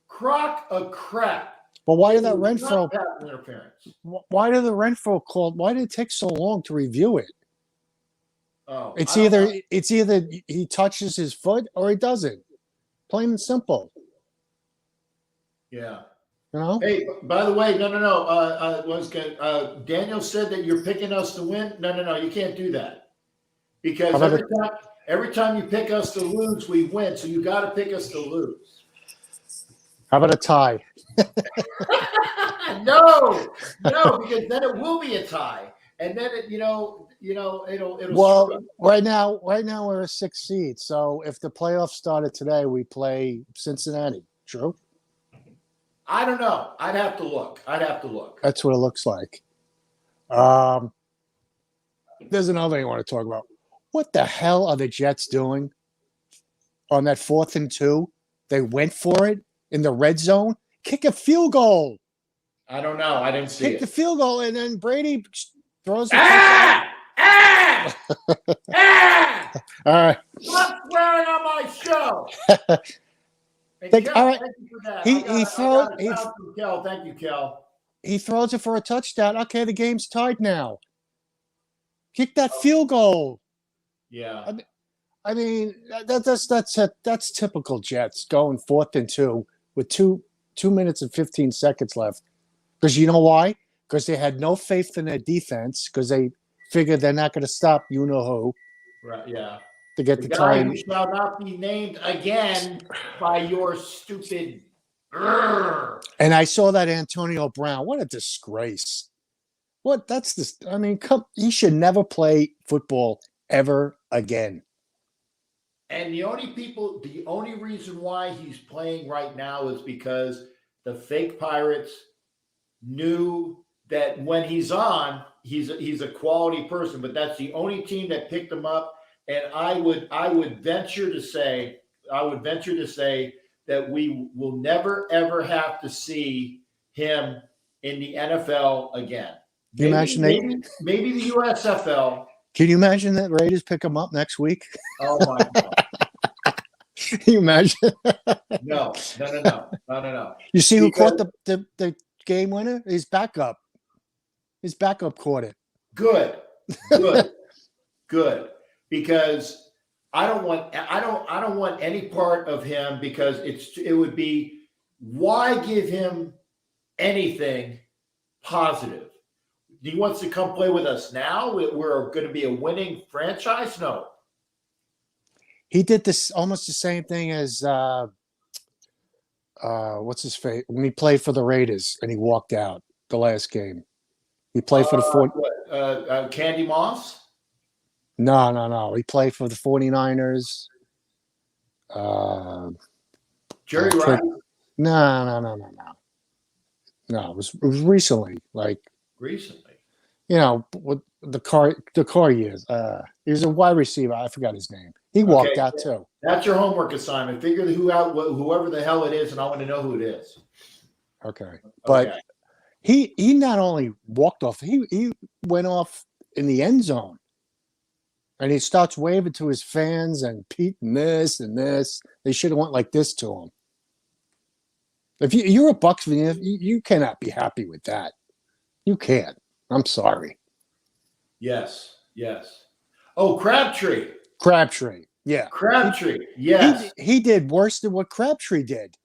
Crock of crap. But why did that Renfro? Interference. Why did the Renfro call? Why did it take so long to review it? Oh, it's either he touches his foot or he doesn't. Plain and simple. Yeah. You know? Hey, by the way, no. Daniel said that you're picking us to win. No, you can't do that. Because every time you pick us to lose, we win. So you got to pick us to lose. How about a tie? No, because then it will be a tie, and then it'll. Well, right now we're a 6th seed. So if the playoffs started today, we play Cincinnati. True. I don't know. I'd have to look. That's what it looks like. There's another thing I want to talk about. What the hell are the Jets doing on that 4th and 2? They went for it in the red zone. Kick a field goal. I don't know. I didn't see Kick the field goal, and then Brady throws it. All right. Stop swearing on my show. Thank you for that. He Thank you, Kel. He throws it for a touchdown. Okay, the game's tied now. Kick that field goal. Yeah. I mean, that's typical Jets going 4th and 2 with 2 minutes and 15 seconds left. Because you know why? Because they had no faith in their defense. Because they figured they're not going to stop you know who. Right. Yeah. To get the tie. Who shall not be named again by your stupid. And I saw that Antonio Brown. What a disgrace! What? That's this. I mean, he should never play football ever again. And the only reason why he's playing right now is because the fake Pirates knew that when he's on, he's a quality person. But that's the only team that picked him up. And I would venture to say that we will never ever have to see him in the NFL again. Can you imagine maybe the USFL. Can you imagine that Raiders pick him up next week? Oh my God. Can you imagine? No. You see who caught the game winner? His backup. His backup caught it. Good. Because I don't want any part of him because it would be why give him anything positive? he wants to come play with us now? We're going to be a winning franchise? No. He did this almost the same thing as what's his face when he played for the Raiders and he walked out the last game. He played for the Candy Moss? No. He played for the 49ers. Jerry Rice? No. No, it was recently. Like Recently. you know, with the car years. He was a wide receiver. I forgot his name. He walked out too. That's your homework assignment. Figure whoever the hell it is, and I want to know who it is. Okay, but he not only walked off, he went off in the end zone, and he starts waving to his fans and Pete and this and this. They should have went like this to him. If you're a Bucs fan, you cannot be happy with that. You can't. I'm sorry. Yes. Oh, Crabtree. Yeah. Crabtree. Yes. He did worse than what Crabtree did.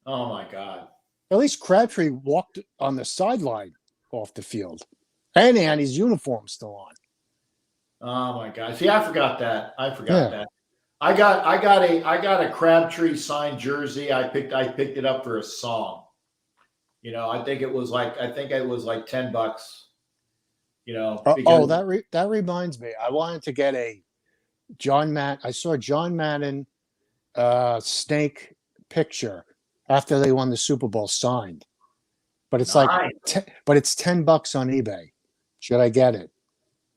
Oh my God. At least Crabtree walked on the sideline off the field, and he had his uniform still on. Oh my God. See, I forgot that. That. I got a Crabtree signed jersey. I picked it up for a song. You know, I think it was like $10. You know. That reminds me. I wanted to get a John Madden. I saw John Madden snake picture after they won the Super Bowl signed, but it's like it's $10 on eBay. Should I get it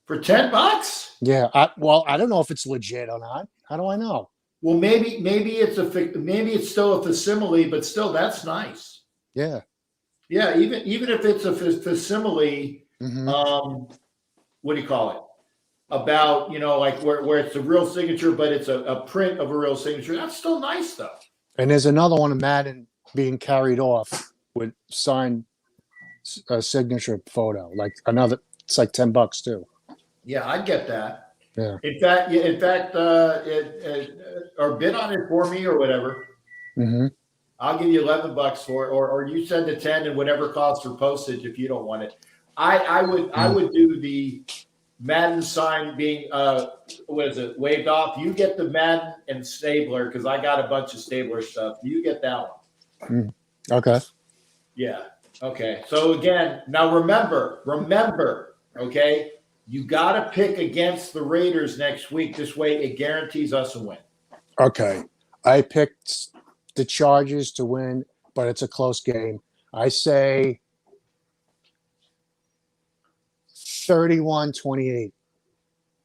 for $10? Yeah. I don't know if it's legit or not. How do I know? Well, maybe it's still a facsimile, but still that's nice. Yeah. Yeah, even if it's a facsimile, what do you call it? About, you know, like where it's a real signature, but it's a print of a real signature. That's still nice, though. And there's another one of Madden being carried off with signed signature photo. Like another, it's like $10 too. Yeah, I'd get that. Yeah. In fact, or bid on it for me or whatever. Mm-hmm. I'll give you $11 for it, or you send the 10 and whatever costs for postage if you don't want it. I would do the Madden sign being waved off. You get the Madden and Stabler because I got a bunch of Stabler stuff. You get that one. Okay. Yeah. Okay. So again, now remember, okay, you got to pick against the Raiders next week. This way it guarantees us a win. Okay. I picked the Chargers to win, but it's a close game. I say 31-28.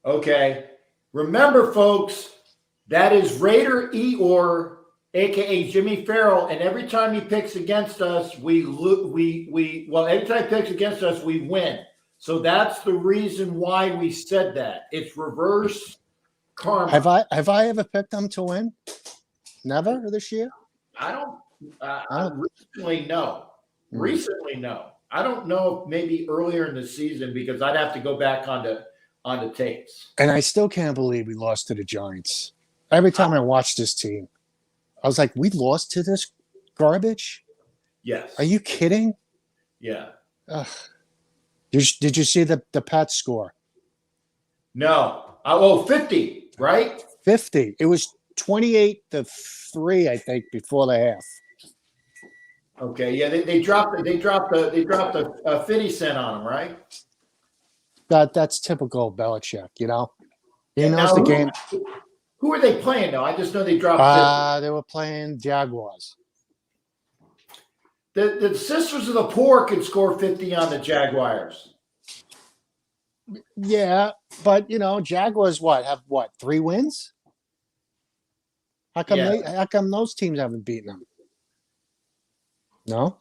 Okay. Remember, folks, that is Raider Eeyore, a.k.a. Jimmy Farrell, and every time he picks against us, every time he picks against us, we win. So that's the reason why we said that. It's reverse karma. Have I ever picked them to win? Never this year? I don't recently no. Recently, no. I don't know if maybe earlier in the season because I'd have to go back on the tapes. And I still can't believe we lost to the Giants. Every time I watch this team, I was like, we lost to this garbage? Yes. Are you kidding? Yeah. Ugh. Did you see the Pats score? No. 50, right? 50. It was 28-3, I think, before the half. Okay, yeah, they dropped a 50 cent on them, right? That's typical Belichick, you know. He knows the game. Who are they playing though? I just know they dropped. They were playing Jaguars. The Sisters of the Poor could score 50 on the Jaguars. Yeah, but you know, Jaguars have 3 wins? How come those teams haven't beaten them? No?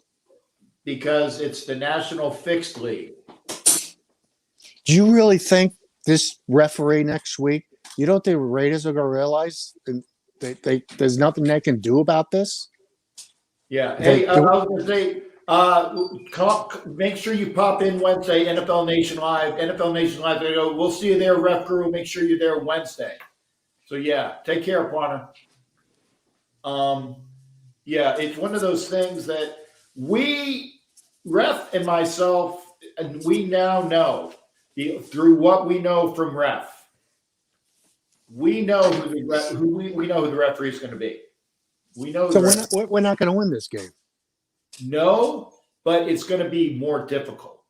Because it's the National Fixed League. Do you really think this referee next week, you don't think the Raiders are going to realize there's nothing they can do about this? Yeah. Hey, I was going to say, make sure you pop in Wednesday, NFL Nation Live. NFL Nation Live, they go, we'll see you there, Ref Crew. Make sure you're there Wednesday. So, yeah, take care, partner. Yeah, it's one of those things that Ref and myself, and we now know through what we know from ref. We know we know who the referee is going to be. We know. So we're not going to win this game. No, but it's going to be more difficult.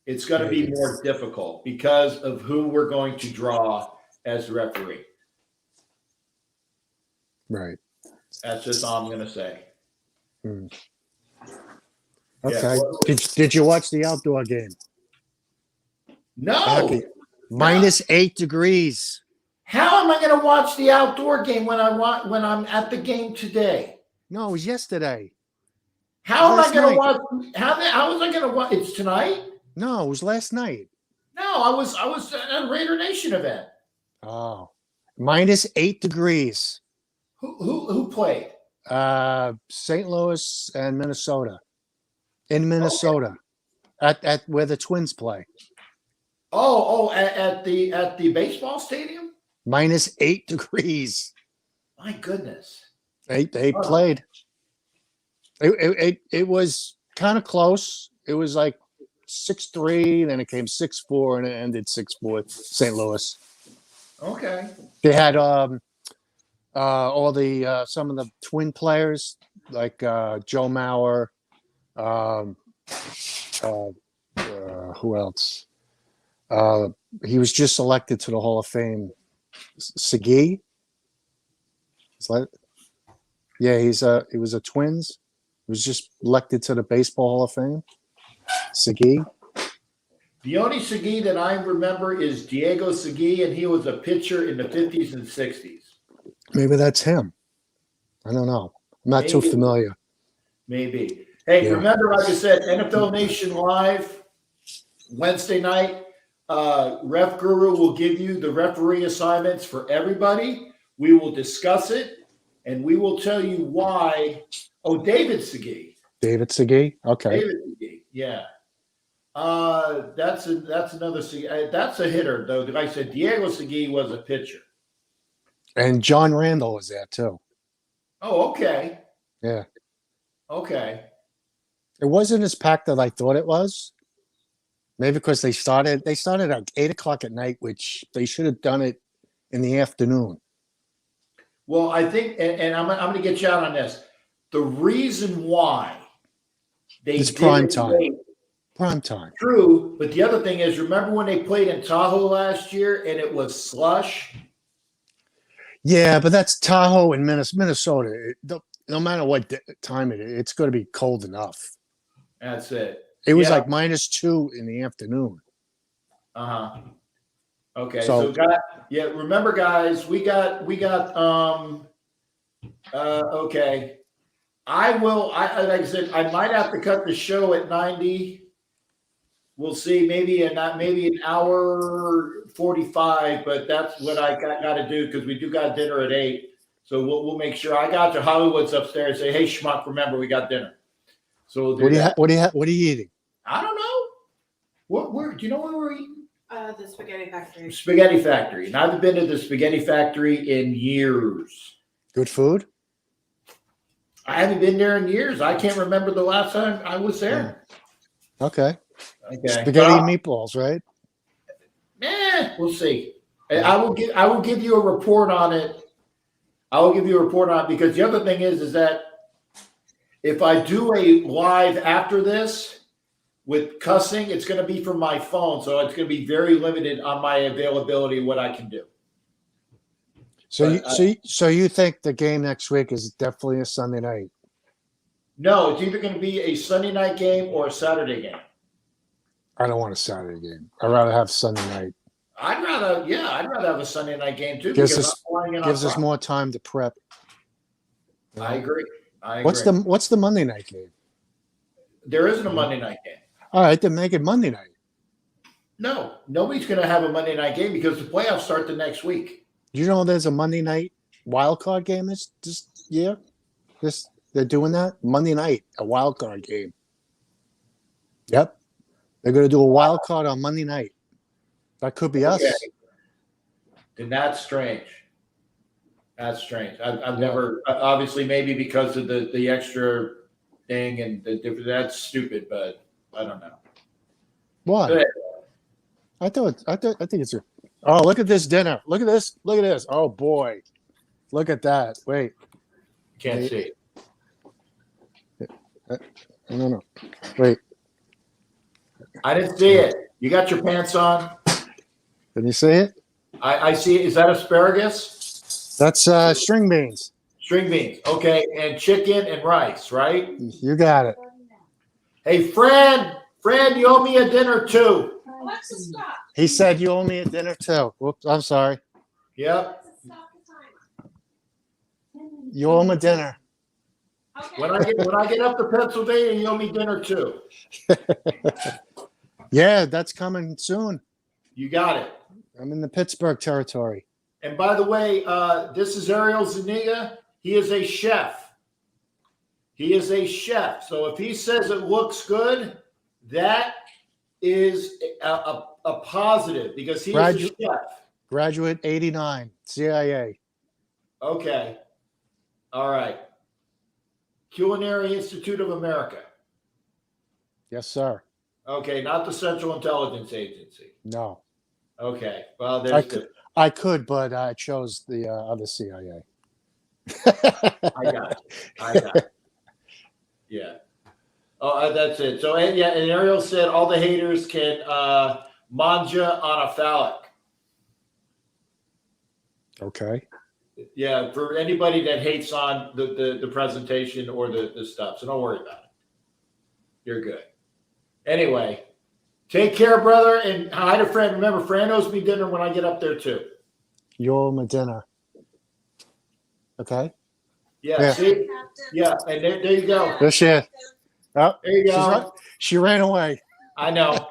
It's going to be more difficult because of who we're going to draw as the referee. Right. That's just all I'm going to say. Okay. Yeah. Did you watch the outdoor game? No. Okay. -8 degrees. How am I going to watch the outdoor game when I'm at the game today? No, it was yesterday. How am I Last going to night. watch? How was I going to watch? It's tonight. No, it was last night. No, I was at a Raider Nation event. Oh, -8 degrees. Who played? St. Louis and Minnesota. In Minnesota, at where the Twins play. At the baseball stadium. -8 degrees. My goodness. They played. It was kind of close. It was like 6-3, then it came 6-4, and it ended 6-4. St. Louis. Okay. They had all the some of the Twin players like Joe Mauer. Who else? He was just elected to the Hall of Fame. Segui. Is that? Yeah, he was a Twins. He was just elected to the Baseball Hall of Fame. Segui. The only Segui that I remember is Diego Segui, and he was a pitcher in the 50s and 60s. Maybe that's him. I don't know. I'm not too familiar. Maybe. Hey, Yeah. remember, like I said, NFL Nation Live, Wednesday night. Ref Guru will give you the referee assignments for everybody. We will discuss it, and we will tell you why. Oh, David Segui. David Segui? Okay. David Segui, yeah. That's another Segui. That's a hitter, though. Like I said, Diego Segui was a pitcher. And John Randall was there too. Oh, okay. Yeah. Okay. It wasn't as packed as I thought it was. Maybe because they started at 8:00 at night, which they should have done it in the afternoon. Well, I think, and I'm going to get you out on this. The reason why they It's did prime it time. late, Prime time. true, but the other thing is, remember when they played in Tahoe last year and it was slush? Yeah, but that's Tahoe and Minnesota. No matter what time it is, it's going to be cold enough. That's it. It was Yeah. like -2 in the afternoon. Okay. So- Remember, guys, we got. Okay. Like I said, I might have to cut the show at 90. We'll see. Maybe an hour 45, but that's what I got to do because we do got dinner at 8. So we'll make sure. I got to Hollywood's upstairs. Say, hey, schmuck, remember we got dinner. So we'll do that. What are you eating? I don't know. Do you know where we're eating? The Spaghetti Factory. Spaghetti Factory. And I haven't been to the Spaghetti Factory in years. Good food? I haven't been there in years. I can't remember the last time I was there. Okay. Okay. Spaghetti and meatballs, right? We'll see. I will give you a report on it. I will give you a report on it because the other thing is that if I do a live after this with cussing, it's going to be from my phone, so it's going to be very limited on my availability, what I can do. So you think the game next week is definitely a Sunday night? No, it's either going to be a Sunday night game or a Saturday game. I don't want a Saturday game. I'd rather have Sunday night. I'd rather have a Sunday night game too. Gives because us I'm flying in on gives us Friday. more time to prep. I agree. What's the Monday night game? There isn't a Monday night game. All right, then make it Monday night. No, nobody's going to have a Monday night game because the playoffs start the next week. You know, there's a Monday night wild card game this year. They're doing that Monday night, a wild card game. Yep, they're going to do a wild card on Monday night. That could be us. Then that's strange. That's strange. I've never, obviously, maybe because of the extra thing and the different. That's stupid, but I don't know. What? Go ahead. I think it's a. Oh, look at this dinner. Look at this. Look at this. Oh boy, look at that. Wait. Can't see. No. Wait. I didn't see it. You got your pants on? Can you see it? I see it. Is that asparagus? That's string beans. String beans. Okay. And chicken and rice, right? You got it. Hey, Fran, you owe me a dinner too. He said you owe me a dinner too. Whoops, I'm sorry. Yep. You owe him a dinner. When I get up to Pennsylvania, you owe me dinner too. Yeah, that's coming soon. You got it. I'm in the Pittsburgh territory. And by the way, this is Ariel Zuniga. He is a chef. He is a chef. So if he says it looks good, that is a positive because he is a chef. Graduate 89, CIA. Okay. All right. Culinary Institute of America. Yes, sir. Okay, not the Central Intelligence Agency. No. Okay. Well, there's I could, but I chose the other CIA. I got it. Yeah. Oh, that's it. So, and Ariel said all the haters can manja on a phallic. Okay. Yeah, for anybody that hates on the presentation or the stuff. So don't worry about it. You're good. Anyway, take care, brother. And hi to Fran. Remember, Fran owes me dinner when I get up there, too. You owe him a dinner. Okay. Yeah. See? Yeah. And there you go. There she is. Oh, There you go. She ran away. I know.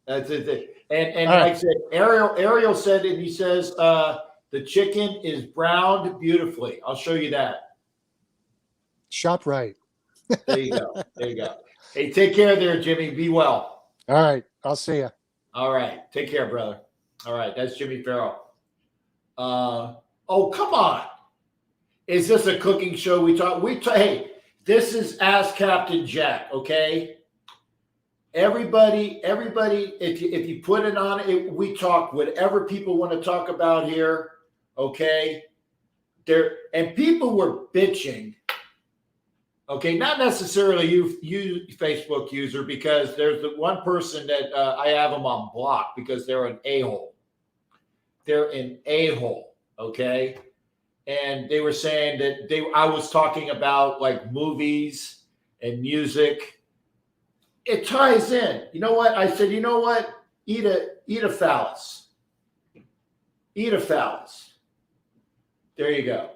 That's it. And All like right. I said, Ariel said it. He says the chicken is browned beautifully. I'll show you that. Shop right. There you go. Hey, take care there, Jimmy. Be well. All right. I'll see you. All right. Take care, brother. All right. That's Jimmy Farrell. Oh, come on. Is this a cooking show? Hey, this is Ask Captain Jack, okay? Everybody, if you put it on it, we talk whatever people want to talk about here, okay? And people were bitching. Okay, not necessarily you Facebook user, because there's the one person that I have them on block because they're an a-hole. They're an a-hole, okay? And they were saying that I was talking about like movies and music. It ties in. You know what? I said, you know what? Eat a phallus. Eat a phallus. There you go.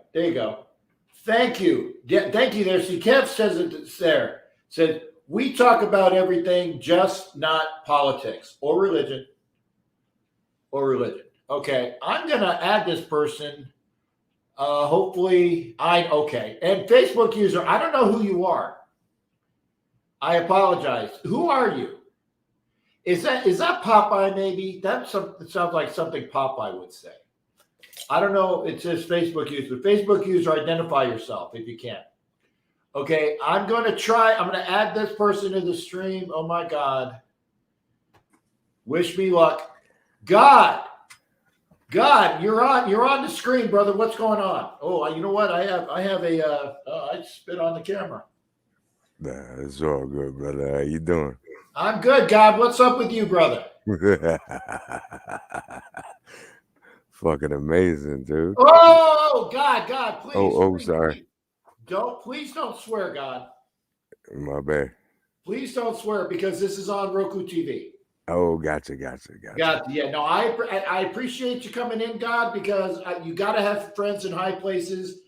Thank you. Yeah, thank you there. See, Kev says it there. Said, we talk about everything, just not politics or religion. Okay, I'm going to add this person. Hopefully, okay. And Facebook user, I don't know who you are. I apologize. Who are you? Is that Popeye maybe? That sounds like something Popeye would say. I don't know. It says Facebook user. Facebook user, identify yourself if you can. Okay, I'm going to add this person to the stream. Oh my God. Wish me luck. God, you're on the screen, brother. What's going on? Oh, you know what? I spit on the camera. Nah, it's all good, brother. How you doing? I'm good, God. What's up with you, brother? Fucking amazing, dude. Oh, God, please. Oh, please, sorry. Please don't swear, God. My bad. Please don't swear because this is on Roku TV. Oh, gotcha. Yeah, no, I appreciate you coming in, God, because you got to have friends in high places.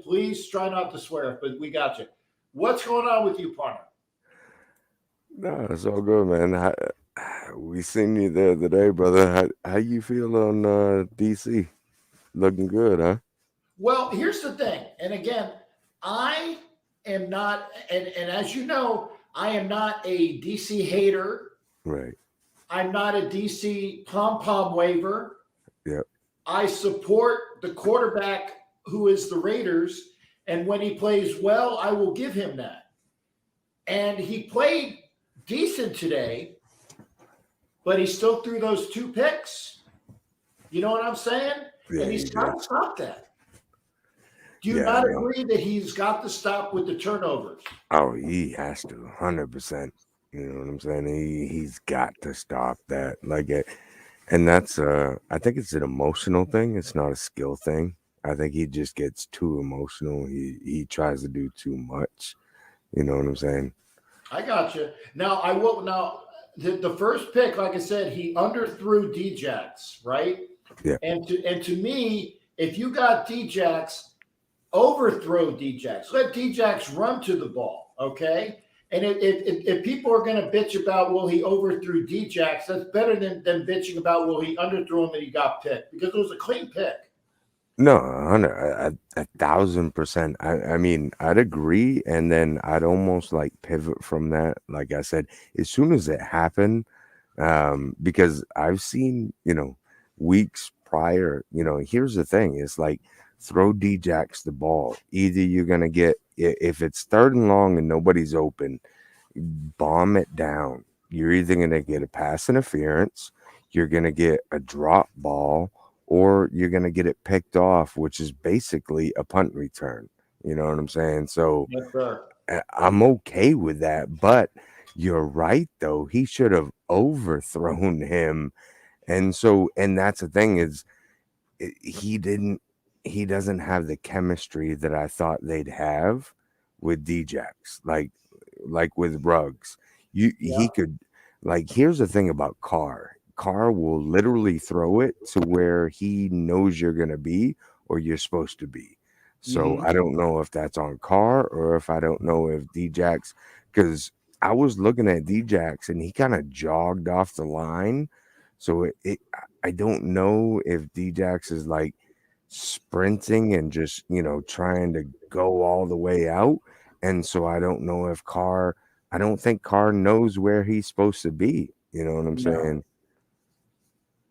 Please try not to swear, but we got you. What's going on with you, partner? No, it's all good, man. We seen you the other day, brother. How you feel on DC? Looking good, huh? Well, here's the thing. And again, I am not, and as you know, I am not a DC hater. Right. I'm not a DC pom-pom waver. Yep. I support the quarterback who is the Raiders. And when he plays well, I will give him that. And he played decent today, but he still threw those 2 picks. You know what I'm saying? Yeah, and he he's did. got to stop that. Do you Yeah, not no. agree that he's got to stop with the turnovers? Oh, he has to, 100%. You know what I'm saying? He's got to stop that. Like it, and that's I think it's an emotional thing. It's not a skill thing. I think he just gets too emotional. He tries to do too much. You know what I'm saying? I got you. Now I will. Now the first pick, like I said, he underthrew Djax, right? Yeah. And to me, if you got Djax, overthrow Djax. Let Djax run to the ball, okay? And if people are going to bitch about, well, he overthrew Djax, that's better than bitching about, well, he underthrew him and he got picked, because it was a clean pick. No, 1,000%. I mean, I'd agree, and then I'd almost like pivot from that. Like I said, as soon as it happened, because I've seen, weeks prior, here's the thing: it's like throw Djax the ball. Either you're gonna get, if it's 3rd and long and nobody's open, bomb it down. You're either gonna get a pass interference, you're gonna get a drop ball, or you're going to get it picked off, which is basically a punt return. You know what I'm saying? So Yes, sir. I'm okay with that. But you're right, though. He should have overthrown him. And that's the thing is he doesn't have the chemistry that I thought they'd have with Djax, like with Ruggs. He could, like, here's the thing about Carr will literally throw it to where he knows you're going to be or you're supposed to be. So I don't know if that's on Carr or if I don't know if Djax, because I was looking at Djax and he kind of jogged off the line. So I don't know if Djax is like sprinting and just, trying to go all the way out. And so I don't know if I don't think Carr knows where he's supposed to be. You know what I'm saying?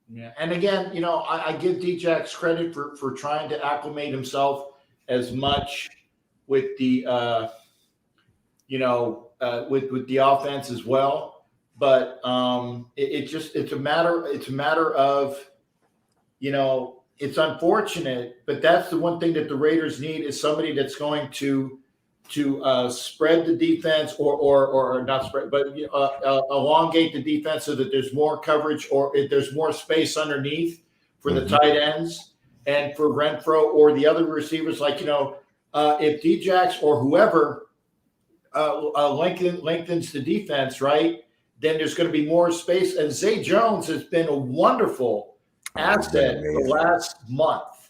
Yeah, and again, I give Djax credit for trying to acclimate himself as much with the with the offense as well. But it's a matter of, it's unfortunate, but that's the one thing that the Raiders need is somebody that's going to spread the defense or not spread, but elongate the defense so that there's more coverage or if there's more space underneath for the tight ends and for Renfro or the other receivers. Like, if Djax or whoever lengthens the defense, right, then there's going to be more space. And Zay Jones has been a wonderful asset the last month.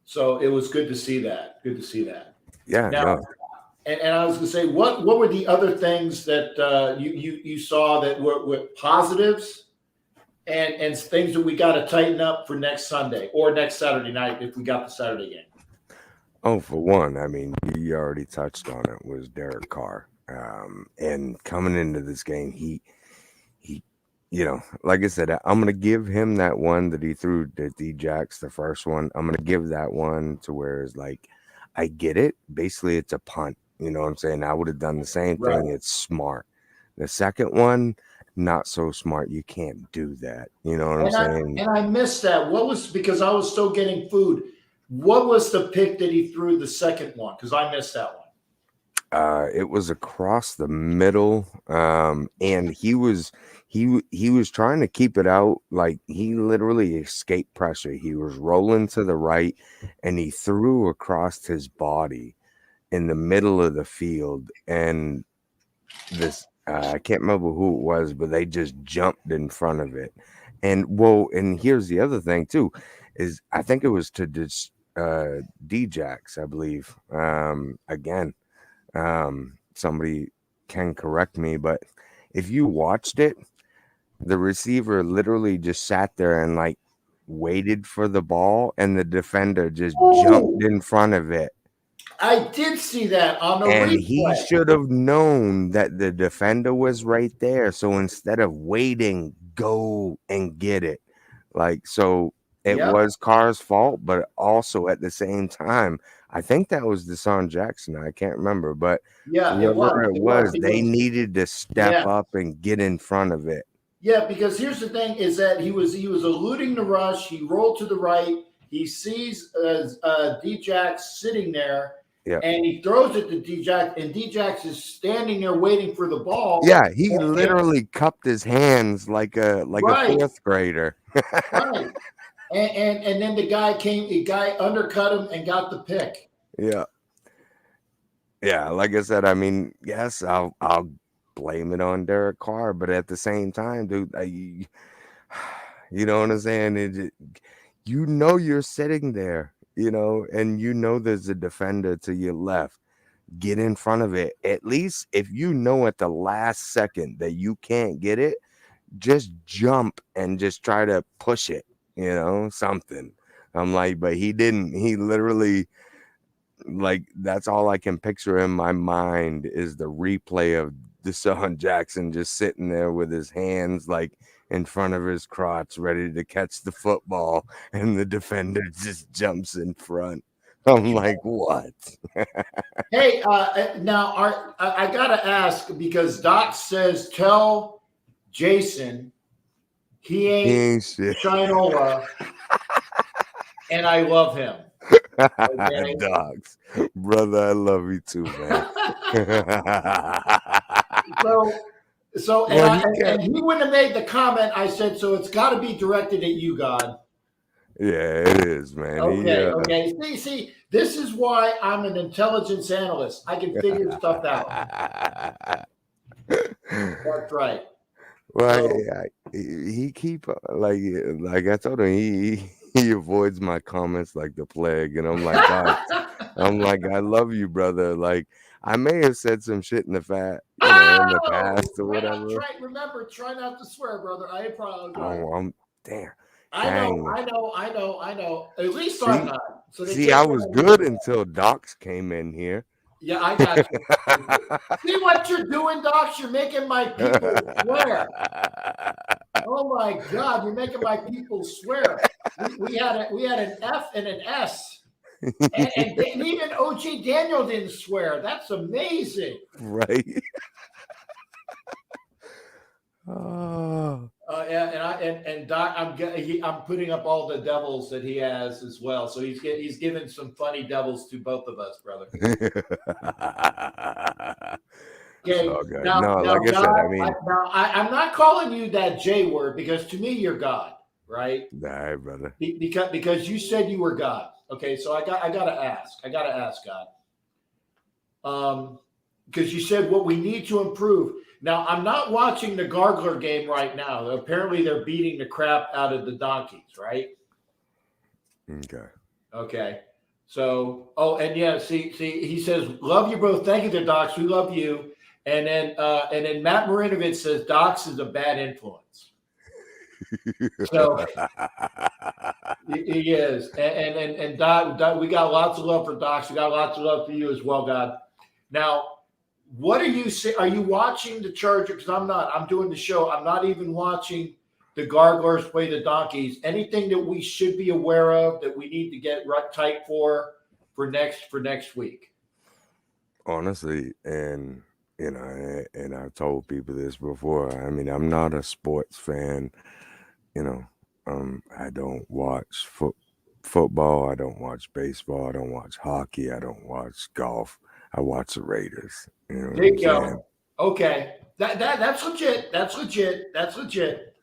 So it was good to see that. Yeah. Now, No. and I was going to say, what were the other things that you saw that were positives and things that we got to tighten up for next Sunday or next Saturday night if we got the Saturday game? Oh, for one, I mean, you already touched on it, was Derek Carr. And coming into this game, he like I said, I'm going to give him that one that he threw to Djax, the first one. I'm going to give that one to where it's like, I get it. Basically, it's a punt. You know what I'm saying? I would have done the same thing. It's smart. The second one, not so smart. You can't do that. You know what I'm saying? And I missed that. Because I was still getting food. What was the pick that he threw the second one? Because I missed that one. It was across the middle, and he was trying to keep it out. Like, he literally escaped pressure. He was rolling to the right, and he threw across his body in the middle of the field. And this, I can't remember who it was, but they just jumped in front of it. And here's the other thing too, is I think it was to Djax, I believe. Again. Somebody can correct me, but if you watched it, the receiver literally just sat there and like waited for the ball, and the defender just jumped in front of it. I did see that on the and replay. He should have known that the defender was right there. So instead of waiting, go and get it. Like, so it was Carr's fault, but also at the same time, I think that was Deshaun Jackson. I can't remember, but Yeah, whoever it was, It they was- needed to step Yeah. up and get in front of it. Yeah, because here's the thing: is that he was eluding the rush. He rolled to the right. He sees D-Jax sitting there, Yeah. and he throws it to D-Jax, and D-Jax is standing there waiting for the ball. Yeah, he And- literally cupped his hands like a Right. fourth grader. Right. And then the guy undercut him and got the pick. Yeah. Yeah, like I said, I mean, yes, I'll blame it on Derek Carr, but at the same time, dude, you know what I'm saying? You know you're sitting there, you know, and you know there's a defender to your left. Get in front of it. At least if you know at the last second that you can't get it, just jump and just try to push it, you know, something. I'm like, but he didn't. He literally, like, that's all I can picture in my mind is the replay of Deshaun Jackson just sitting there with his hands like in front of his crotch, ready to catch the football, and the defender just jumps in front. I'm like, what? Hey, now I gotta ask, because Doc says tell Jason he ain't shit. Shinola, and I love him. Okay. Dogs, brother, I love you too, man. So and he wouldn't have made the comment. I said, so it's got to be directed at you, God. Yeah, it is, man. Okay. See, this is why I'm an intelligence analyst. I can figure stuff out. That's right. Well, he keep like I told him, he avoids my comments like the plague, and I'm like, God, I love you, brother. Like, I may have said some shit in the past or whatever. Remember, try not to swear, brother. I apologize. Oh, I'm damn. I know. At least I'm not. So I was good until Docs came in here. Yeah, I got you. See what you're doing, Docs? You're making my people swear. Oh my God, you're making my people swear. We had an F and an S, and even OG Daniel didn't swear. That's amazing, right? Oh. And Doc, I'm putting up all the devils that he has as well. So he's giving some funny devils to both of us, brother. Okay. Okay. Now, like I said, I mean, I'm not calling you that J word, because to me you're God, right? All right, brother. Because you said you were God. Okay, so I gotta ask God. Because you said what we need to improve. Now, I'm not watching the Gargler game right now. Apparently, they're beating the crap out of the Donkeys, right? Okay. So, and yeah, see, he says, love you both. Thank you to Docs. We love you. And then Matt Marinovich says Docs is a bad influence. So he is. And Doc, we got lots of love for Docs. We got lots of love for you as well, God. Now, what are you saying? Are you watching the Chargers? Because I'm not. I'm doing the show. I'm not even watching the Garglers play the Donkeys. Anything that we should be aware of that we need to get tight for next week? Honestly, and you know, and I've told people this before. I mean, I'm not a sports fan. You know, I don't watch football. I don't watch baseball. I don't watch hockey. I don't watch golf. I watch the Raiders. You know There you go. saying? Okay, that's legit. That's legit.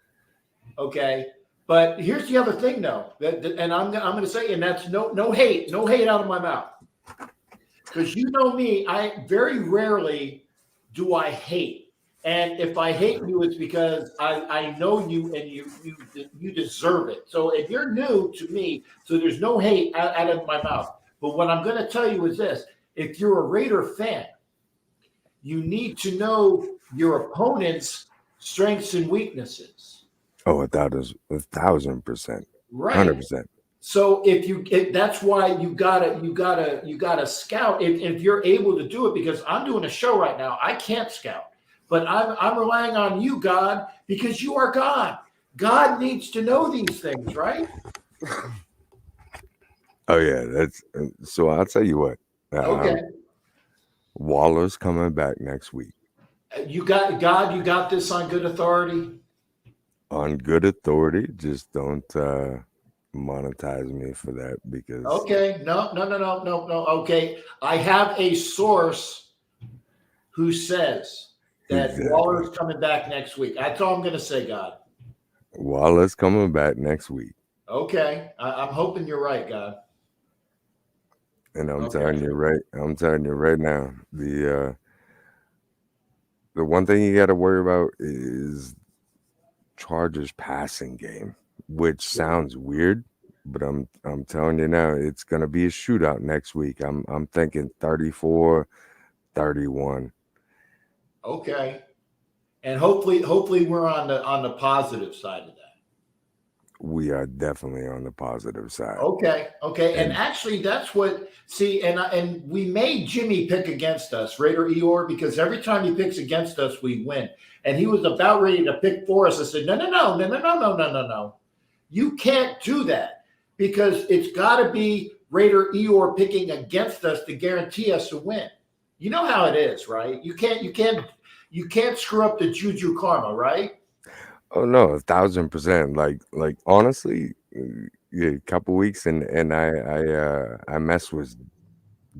Okay, but here's the other thing, though. And I'm going to say, and that's no hate out of my mouth, because you know me. I very rarely do I hate, and if I hate you, it's because I know you and you deserve it. So if you're new to me, so there's no hate out of my mouth. But what I'm going to tell you is this. If you're a Raider fan, you need to know your opponent's strengths and weaknesses. Oh, 1,000%, Right. 100%. So that's why you gotta scout if you're able to do it, because I'm doing a show right now. I can't scout, but I'm relying on you, God, because you are God. God needs to know these things, right? Oh yeah, that's so. I'll tell you what. Okay. Waller's coming back next week. You got this on good authority? On good authority. Just don't monetize me for that because Okay. No. Okay. I have a source who says that Exactly. Waller's coming back next week. That's all I'm going to say, God. Waller's coming back next week. Okay. I'm hoping you're right, God. And I'm Okay. telling you right now, the one thing you got to worry about is Chargers passing game, which sounds weird, but I'm telling you now, it's gonna be a shootout next week. I'm thinking 34-31. Okay. And hopefully we're on the positive side of that. We are definitely on the positive side. Okay. And actually, that's what. See, and we made Jimmy pick against us, Raider Eeyore, because every time he picks against us, we win. And he was about ready to pick for us. I said, no. You can't do that because it's got to be Raider Eeyore picking against us to guarantee us to win. You know how it is, right? You can't screw up the Juju karma, right? Oh no, 1,000%. Like honestly, yeah, a couple weeks and I messed with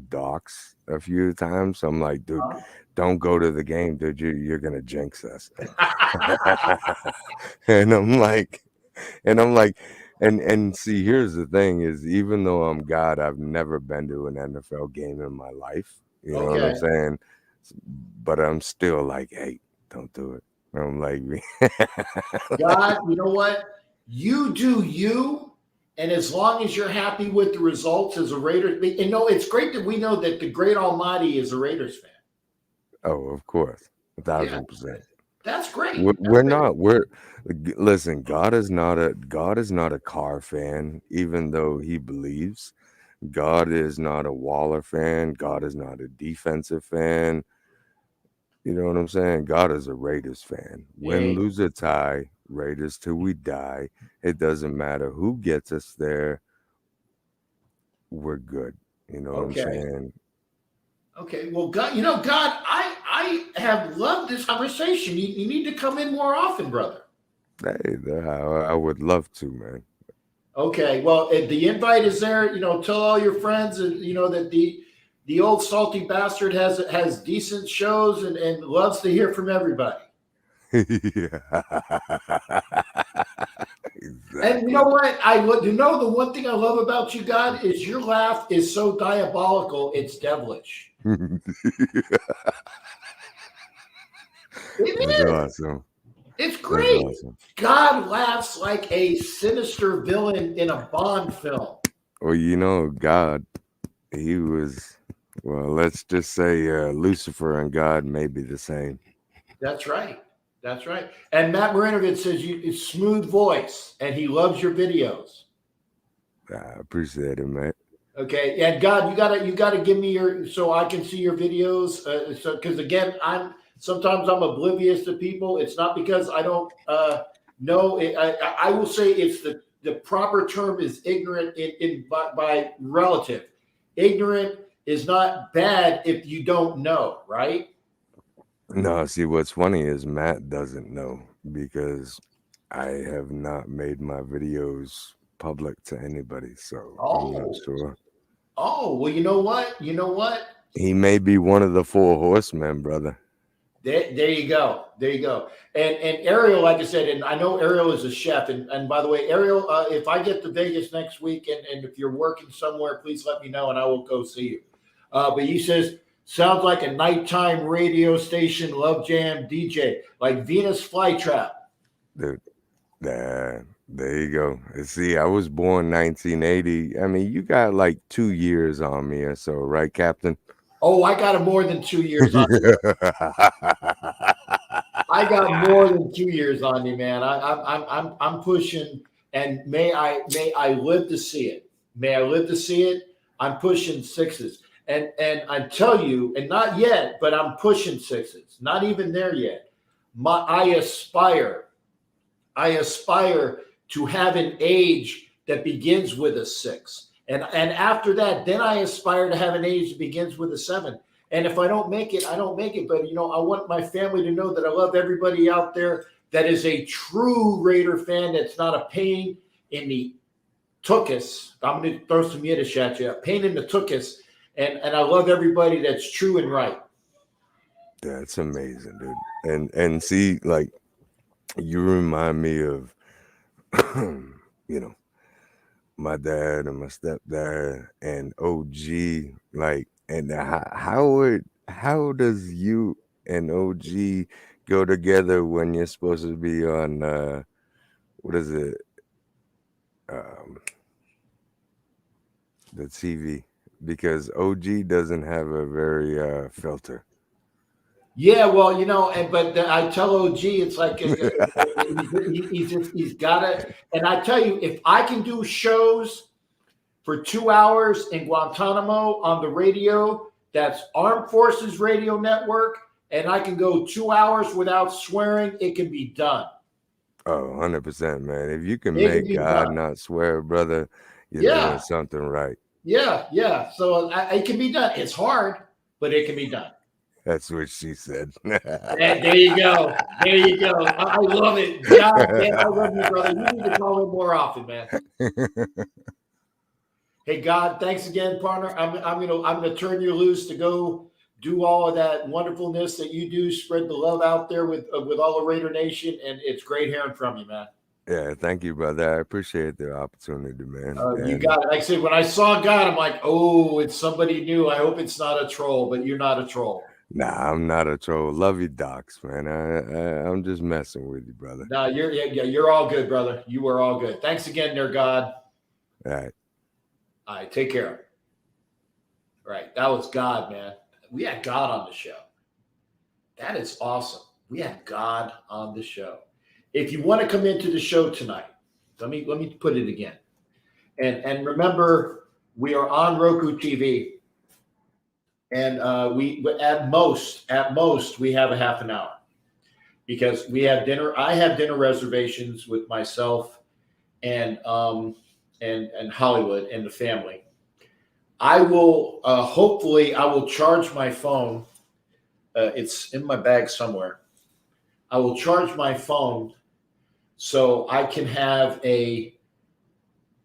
Docs a few times. I'm like, dude, don't go to the game, dude. You're gonna jinx us. and I'm like, and see, here's the thing: is even though I'm God, I've never been to an NFL game in my life. You know what I'm saying? But I'm still like, hey, don't do it. I'm like, God, you know what? You do you. And as long as you're happy with the results as a Raiders, and no, it's great that we know that the great Almighty is a Raiders fan. oh, of course, 1,000%. That's great. Listen, God is not a Carr fan, even though he believes. God is not a Waller fan. God is not a defensive fan. You know what I'm saying? God is a Raiders fan. Win, lose, or tie, Raiders till we die. It doesn't matter who gets us there. We're good. You know what I'm saying? Okay. Well, God, I have loved this conversation. You need to come in more often, brother. Hey, I would love to, man. Okay. Well, the invite is there. Tell all your friends, and that the old salty bastard has decent shows and loves to hear from everybody. Yeah. Exactly. And you know what? The one thing I love about you, God, is your laugh is so diabolical, it's devilish. That's awesome. It's great. That's awesome. God laughs like a sinister villain in a Bond film. Well, God, he was, let's just say Lucifer and God may be the same. That's right. And Matt Marinovich says it's smooth voice, and he loves your videos. I appreciate it, mate. Okay, and God, you gotta give me so I can see your videos. So because again, sometimes I'm oblivious to people. It's not because I don't know. I will say it's the proper term is ignorant by relative. Ignorant is not bad if you don't know, right? No, see, what's funny is Matt doesn't know because I have not made my videos public to anybody, so I'm not sure. Oh, well, you know what? He may be one of the 4 horsemen, brother. There you go. And Ariel, like I said, and I know Ariel is a chef. And by the way, Ariel, if I get to Vegas next week and if you're working somewhere, please let me know and I will go see you. But he says, sounds like a nighttime radio station, love jam DJ, like Venus Flytrap. Dude, there you go. See, I was born 1980. I mean, you got like 2 years on me or so, right, Captain? Oh, I got more than 2 years on you. I got more than 2 years on you, man. I'm pushing, and may I live to see it. May I live to see it. I'm pushing 6s. And I tell you, and not yet, but I'm pushing 6s. Not even there yet. I aspire to have an age that begins with a 6. And after that, then I aspire to have an age that begins with a 7. And if I don't make it, I don't make it. But, you know, I want my family to know that I love everybody out there that is a true Raider fan that's not a pain in the tuchus. I'm going to throw some Yiddish at you. A pain in the tuchus. And I love everybody that's true and right. That's amazing, dude. And see, like, you remind me of, you know, my dad and my stepdad and OG, like, and how does you and OG go together when you're supposed to be on what is it, the TV? Because OG doesn't have a very filter. Yeah, well, you know, but I tell OG, it's like he's got to. And I tell you, if I can do shows for 2 hours in Guantanamo on the radio, that's Armed Forces Radio Network, and I can go 2 hours without swearing, it can be done. Oh, 100%, man. If you can make God not swear, brother, you're doing something right. Yeah. So it can be done. It's hard, but it can be done. That's what she said. There you go. I love it. God, man, I love you, brother. You need to call in more often, man. Hey, God, thanks again, partner. I'm gonna turn you loose to go do all of that wonderfulness that you do. Spread the love out there with all the Raider Nation, and it's great hearing from you, man. Yeah, thank you, brother. I appreciate the opportunity, man. You got it. Like I said, when I saw God, I'm like, oh, it's somebody new. I hope it's not a troll, but you're not a troll. Nah, I'm not a troll. Love you, docs, man. I'm just messing with you, brother. No, you're all good, brother. You are all good. Thanks again, there, God. All right. Take care. All right. That was God, man. We had God on the show. That is awesome. We had God on the show. If you want to come into the show tonight, let me put it again. And remember, we are on Roku TV. And we at most we have a half an hour because we have dinner. I have dinner reservations with myself and Hollywood and the family. I will hopefully I will charge my phone. It's in my bag somewhere. I will charge my phone so I can have a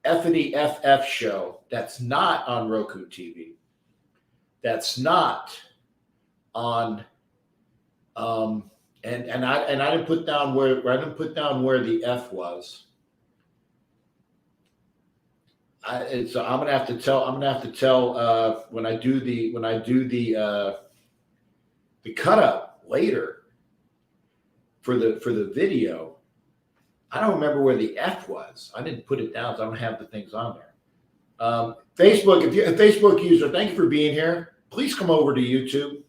F&E FF show that's not on Roku TV. That's not on, and I didn't put down where the F was. So I'm gonna have to tell when I do the cut up later for the video. I don't remember where the F was. I didn't put it down, so I don't have the things on there. Facebook, if you're a Facebook user, thank you for being here. Please come over to YouTube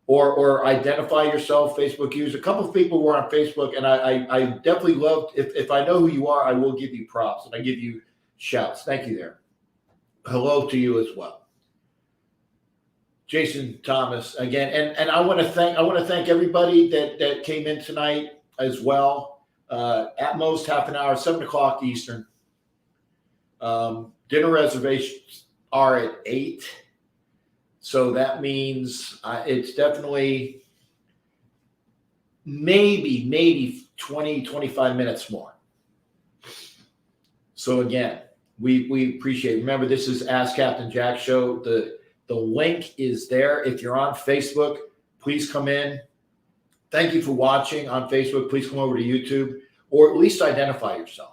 or identify yourself, Facebook user. A couple of people were on Facebook, and I definitely love, if I know who you are, I will give you props, and I give you shouts. Thank you there. Hello to you as well. Jason Thomas again, and I want to thank everybody that came in tonight as well. At most half an hour, 7:00 Eastern. Dinner reservations are at 8. So that means it's definitely maybe 20, 25 minutes more. So again, we appreciate it. Remember, this is Ask Captain Jack Show. The link is there. If you're on Facebook, please come in. Thank you for watching on Facebook. Please come over to YouTube or at least identify yourself.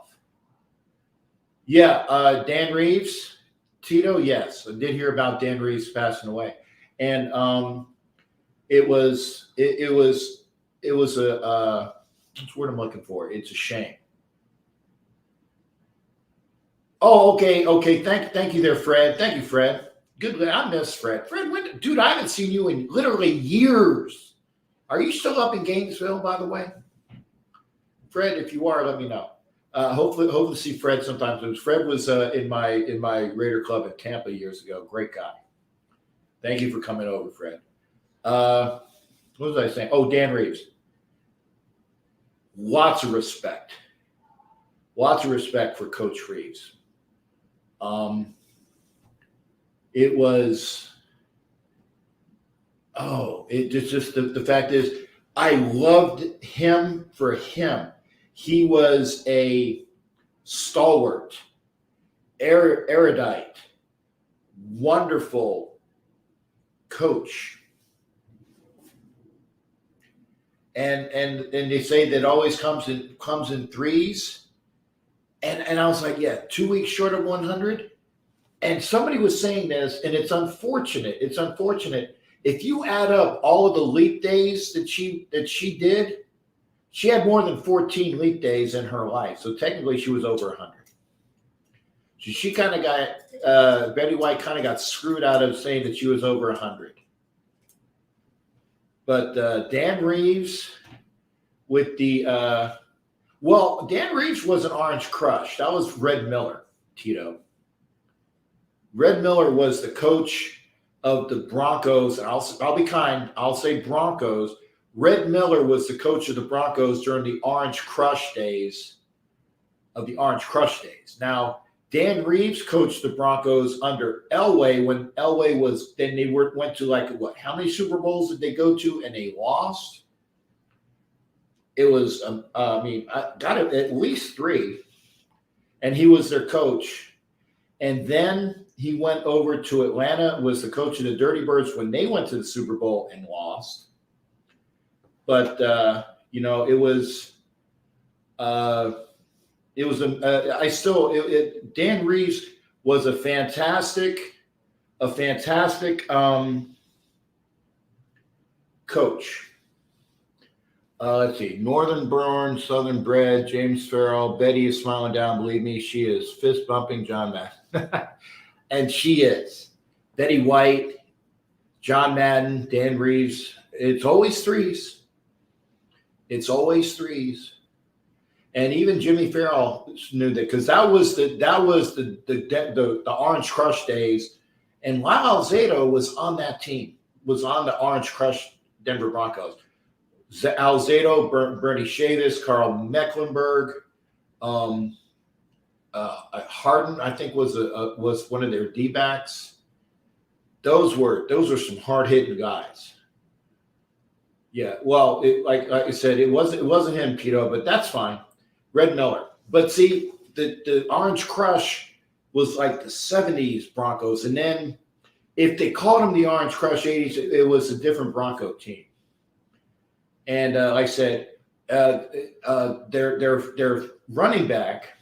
Yeah, Dan Reeves, Tito, yes. I did hear about Dan Reeves passing away. And it was a what's the word I'm looking for? It's a shame. Oh, okay. Thank you there, Fred. Thank you, Fred. Good. I miss Fred. Fred, dude, I haven't seen you in literally years. Are you still up in Gainesville, by the way? Fred, if you are, let me know. Hopefully see Fred sometime. Fred was in my Raider Club in Tampa years ago. Great guy. Thank you for coming over, Fred. What was I saying? Oh, Dan Reeves. Lots of respect. Lots of respect for Coach Reeves. it was, the fact is, I loved him for him. He was a stalwart, erudite, wonderful coach. And they say that always comes in threes. And I was like, yeah, 2 weeks short of 100. And somebody was saying this, and it's unfortunate. It's unfortunate. If you add up all of the leap days that she did, she had more than 14 leap days in her life. So technically she was over 100. So she kind of got, Betty White kind of got screwed out of saying that she was over 100. But Dan Reeves with the, Dan Reeves was an Orange Crush. That was Red Miller, Tito. Red Miller was the coach of the Broncos. And I'll be kind. I'll say Broncos. Red Miller was the coach of the Broncos during the Orange Crush days Now, Dan Reeves coached the Broncos under Elway when Elway was, then they went to how many Super Bowls did they go to and they lost? It was, I got it at least 3. And he was their coach. And then he went over to Atlanta, was the coach of the Dirty Birds when they went to the Super Bowl and lost. But, Dan Reeves was a fantastic coach. Let's see. Northern born, Southern bred, James Farrell. Betty is smiling down. Believe me, she is fist bumping John Madden. And she is. Betty White, John Madden, Dan Reeves. It's always threes. It's always threes. And even Jimmy Farrell knew that because that was the Orange Crush days. And Lyle Alzado was on that team, was on the Orange Crush Denver Broncos. Alzado, Bernie Chavis, Carl Mecklenburg, Harden, I think was one of their D-backs. Those were some hard hitting guys. Yeah, well, like I said, it wasn't him, Pito, but that's fine. Red Miller. But see, the Orange Crush was like the 70s Broncos. And then if they called them the Orange Crush 80s, it was a different Bronco team. And like I said, their running back,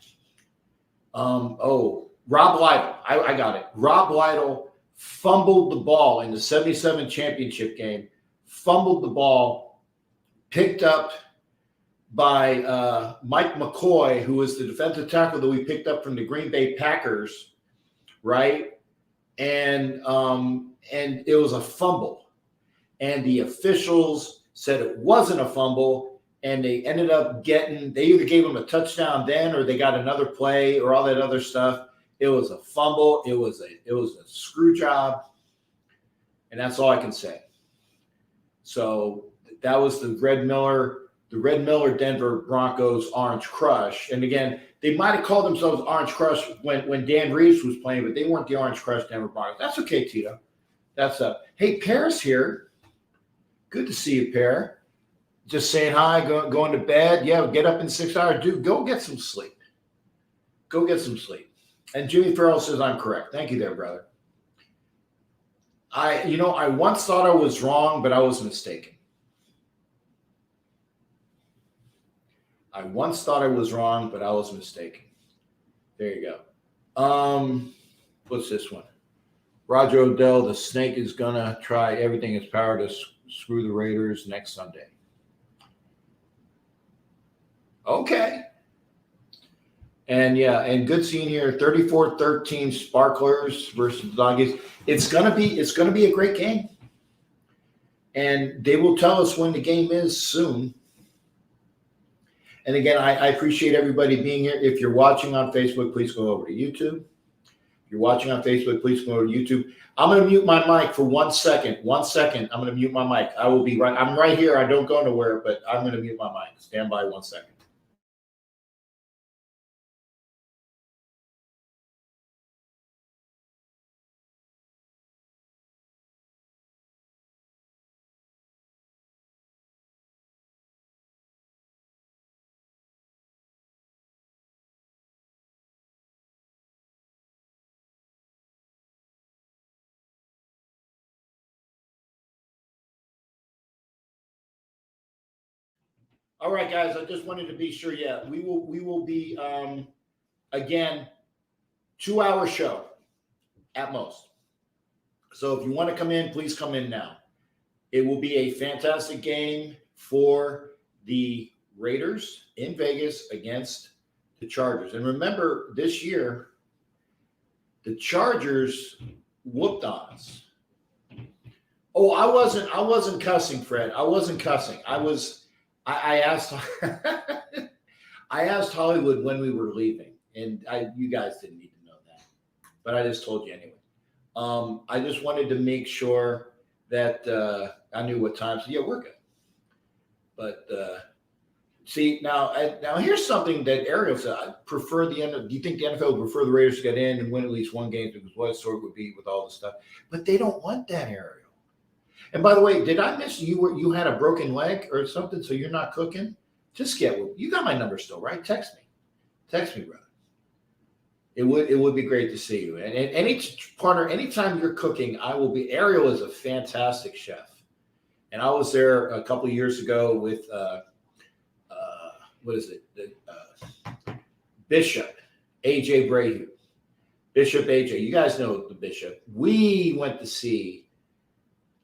Rob Lytle. I got it. Rob Lytle fumbled the ball in the 77 championship game, fumbled the ball, picked up by Mike McCoy, who was the defensive tackle that we picked up from the Green Bay Packers, right? And it was a fumble. And the officials said it wasn't a fumble, and they ended up they either gave him a touchdown then or they got another play or all that other stuff. It was a fumble. It was a screw job. And that's all I can say. So that was the Red Miller Denver Broncos Orange Crush. And again, they might have called themselves Orange Crush when Dan Reeves was playing, but they weren't the Orange Crush Denver Broncos. That's okay, Tito. That's up. Hey, Pear's here. Good to see you, Pear. Just saying hi, going to bed. Yeah, get up in 6 hours. Dude, go get some sleep. Go get some sleep. And Jimmy Farrell says I'm correct. Thank you there, brother. I once thought I was wrong, but I was mistaken. I once thought I was wrong, but I was mistaken. There you go. What's this one? Roger Odell, the snake is going to try everything in its power to screw the Raiders next Sunday. Okay. And yeah, and good seeing here, 34-13 Sparklers versus the Doggies. It's gonna be a great game. And they will tell us when the game is soon. And again, I appreciate everybody being here. If you're watching on Facebook, please go over to YouTube. If you're watching on Facebook, please go over to YouTube. I'm going to mute my mic for 1 second. 1 second. I'm going to mute my mic. I will be right. I'm right here. I don't go nowhere, but I'm going to mute my mic. Stand by 1 second. All right, guys. I just wanted to be sure. Yeah, we will be again 2-hour show at most. So if you want to come in, please come in now. It will be a fantastic game for the Raiders in Vegas against the Chargers. And remember, this year, the Chargers whooped on us. Oh, I wasn't cussing, Fred. I wasn't cussing. I asked I asked Hollywood when we were leaving, and you guys didn't need to know that, but I just told you anyway. I just wanted to make sure that I knew what time. So yeah, we're good. But see now here's something that Ariel said. I prefer the end. Do you think the NFL would prefer the Raiders to get in and win at least one game because what sort it would be with all the stuff? But they don't want that, Ariel. And by the way, did I miss you had a broken leg or something, so you're not cooking? Just you got my number still, right? Text me, brother. It would be great to see you. And anytime you're cooking, I will be. Ariel is a fantastic chef, and I was there a couple of years ago with what is it? Bishop AJ Brayhu, Bishop AJ. You guys know the Bishop. We went to see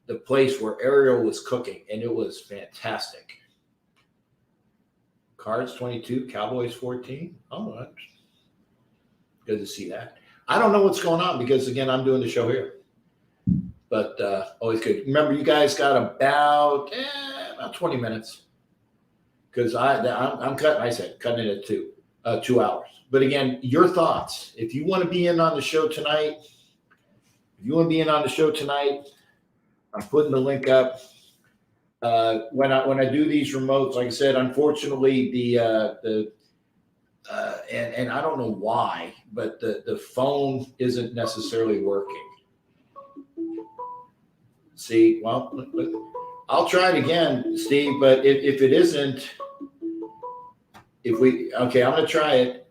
the place where Ariel was cooking, and it was fantastic. Cards 22, Cowboys 14. Oh, that's good to see that. I don't know what's going on because, again, I'm doing the show here. But always good. Remember, you guys got about 20 minutes because I'm cutting. I said cutting it at 2 hours. But again, your thoughts. If you want to be in on the show tonight, I'm putting the link up. When I do these remotes, like I said, unfortunately, and I don't know why, but the phone isn't necessarily working. See, well, I'll try it again, Steve. But if it isn't, I'm going to try it.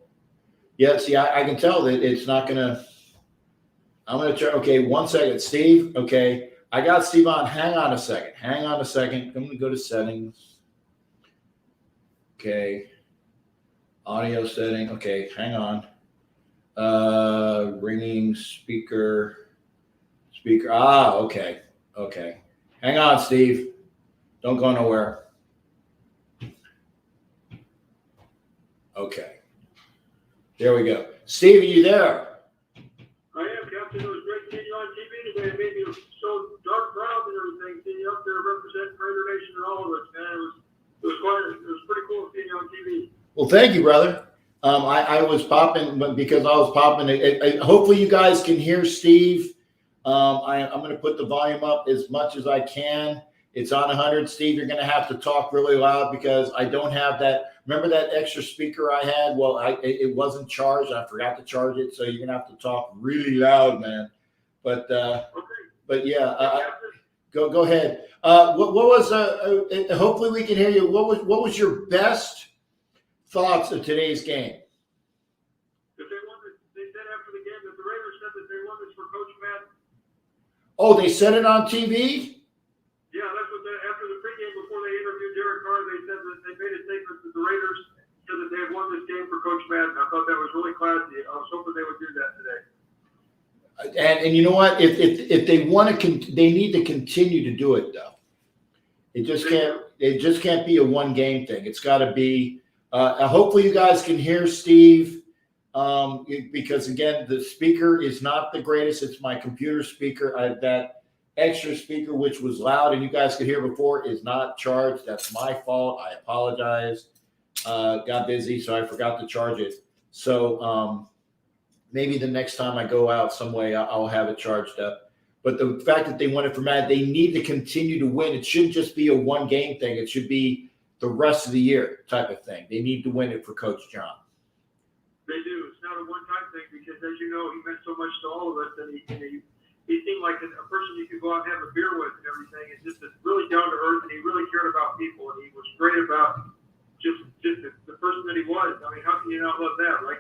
Yeah, see, I can tell that it's not going to. I'm going to try. Okay, 1 second, Steve. Okay. I got Steve on. Hang on a second. I'm going to go to settings. Okay. Audio setting. Okay. Hang on. Ringing speaker. Okay. Hang on, Steve. Don't go nowhere. Okay. There we go. Steve, are you there? I am, Captain. It was great seeing you on TV today. It made me so dark proud and everything. Seeing you up there representing Raider Nation and all of us, man. It was pretty cool seeing you on TV. Well, thank you, brother. I was popping, but because I was popping, hopefully you guys can hear Steve. I'm going to put the volume up as much as I can. It's on 100. Steve, you're going to have to talk really loud because I don't have that. Remember that extra speaker I had? Well, it wasn't charged. I forgot to charge it, so you're going to have to talk really loud, man. But yeah, go ahead. What was? Hopefully we can hear you. What was your best thoughts of today's game? They said after the game that the Raiders said that they won this for Coach Madden. Oh, they said it on TV? Yeah, that's what after the pregame, before they interviewed Derek Carr, they said that they made a statement that the Raiders said that they had won this game for Coach Madden. I thought that was really classy. I was hoping they would do that today. And you know what? If they want to, they need to continue to do it though. It just can't be a one game thing. It's got to be. Hopefully, you guys can hear Steve because again, the speaker is not the greatest. It's my computer speaker. That extra speaker, which was loud and you guys could hear before, is not charged. That's my fault. I apologize. Got busy, so I forgot to charge it. So maybe the next time I go out some way, I'll have it charged up. But the fact that they won it for Matt, they need to continue to win. It shouldn't just be a one game thing. It should be the rest of the year type of thing. They need to win it for Coach John. They do. It's not a one-time thing because, as you know, he meant so much to all of us, and he seemed like a person you could go out and have a beer with and everything. And just really down to earth, and he really cared about people, and he was great about just the person that he was. I mean, how can you not love that, right,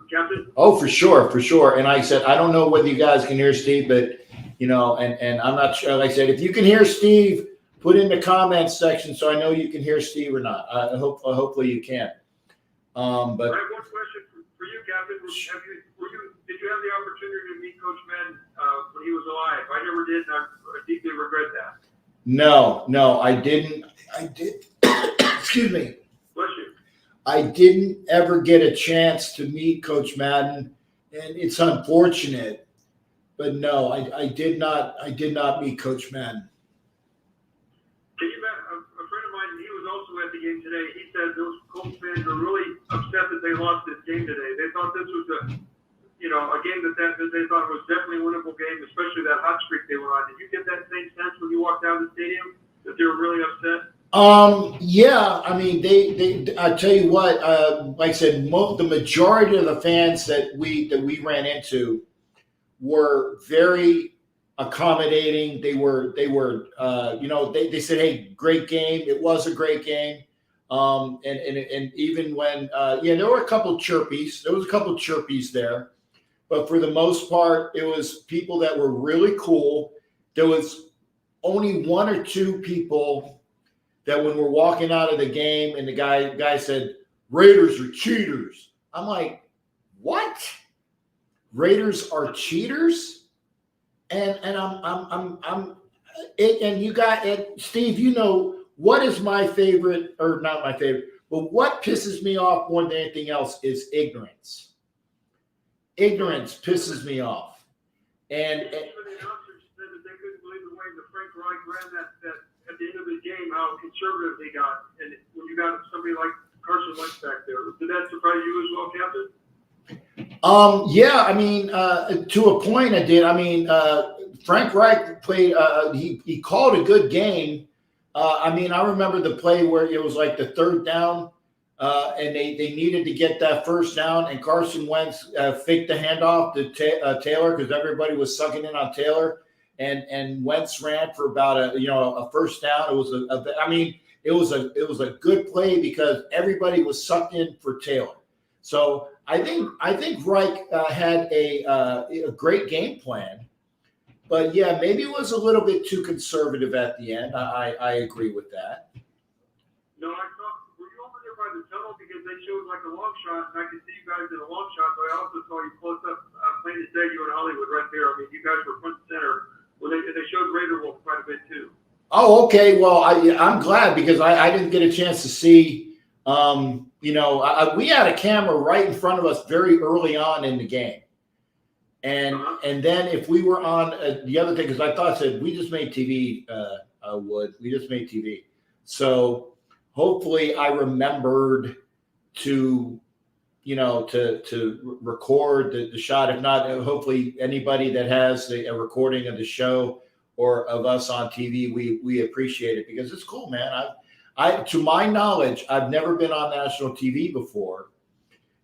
Captain? Oh, for sure. And I said, I don't know whether you guys can hear Steve, but and I'm not sure. Like I said, if you can hear Steve, put in the comments section so I know you can hear Steve or not. Hopefully you can. But I have one question for you, Captain. Did you have the opportunity to meet Coach Madden when he was alive? I never did, and I deeply regret that. no, I didn't. I did. Excuse me. Bless you. I didn't ever get a chance to meet Coach Madden, and it's unfortunate. But no, I did not. I did not meet Coach Madden. Can you imagine, a friend of mine, he was also at the game today. He said those Colts fans are really upset that they lost this game today. They thought this was a game that they thought was definitely a winnable game, especially that hot streak they were on. Did you get that same sense when you walked out of the stadium that they were really upset? Yeah, I mean, they I tell you what, like I said, the majority of the fans that we ran into were very accommodating. They said, hey, great game. It was a great game. And even when, there were a couple chirpies. There was a couple chirpies there. But for the most part, it was people that were really cool. There was only one or two people that when we're walking out of the game and the guy said, Raiders are cheaters. I'm like, what? Raiders are cheaters? And you got it, Steve, you know, what is my favorite, or not my favorite, but what pisses me off more than anything else is ignorance. Ignorance pisses me off. And the announcers said that they couldn't believe the way that Frank Reich ran that at the end of the game, how conservative they got. And when you got somebody like Carson Wentz back there, did that surprise you as well, Captain? Yeah, I mean, to a point I did. I mean, Frank Reich played, he called a good game. I mean, I remember the play where it was like the third down, and they needed to get that first down, and Carson Wentz faked the handoff to Taylor because everybody was sucking in on Taylor, and Wentz ran for about a first down. It was it was a good play because everybody was sucked in for Taylor. So I think Reich had a great game plan, but yeah, maybe it was a little bit too conservative at the end. I agree with that. No, I thought, were you over there by the tunnel because they showed like a long shot, and I could see you guys in a long shot, but I also saw you close up, plain as day, you in Hollywood right there. I mean, you guys were front and center. Well, they showed Raider Wolf quite a bit too. Oh, okay. Well, I'm glad because I didn't get a chance to see. We had a camera right in front of us very early on in the game, and then if we were on the other thing, because I thought I said we just made TV. We just made TV, so hopefully I remembered to record the shot. If not, hopefully anybody that has a recording of the show or of us on TV, we appreciate it because it's cool, man. To my knowledge, I've never been on national TV before.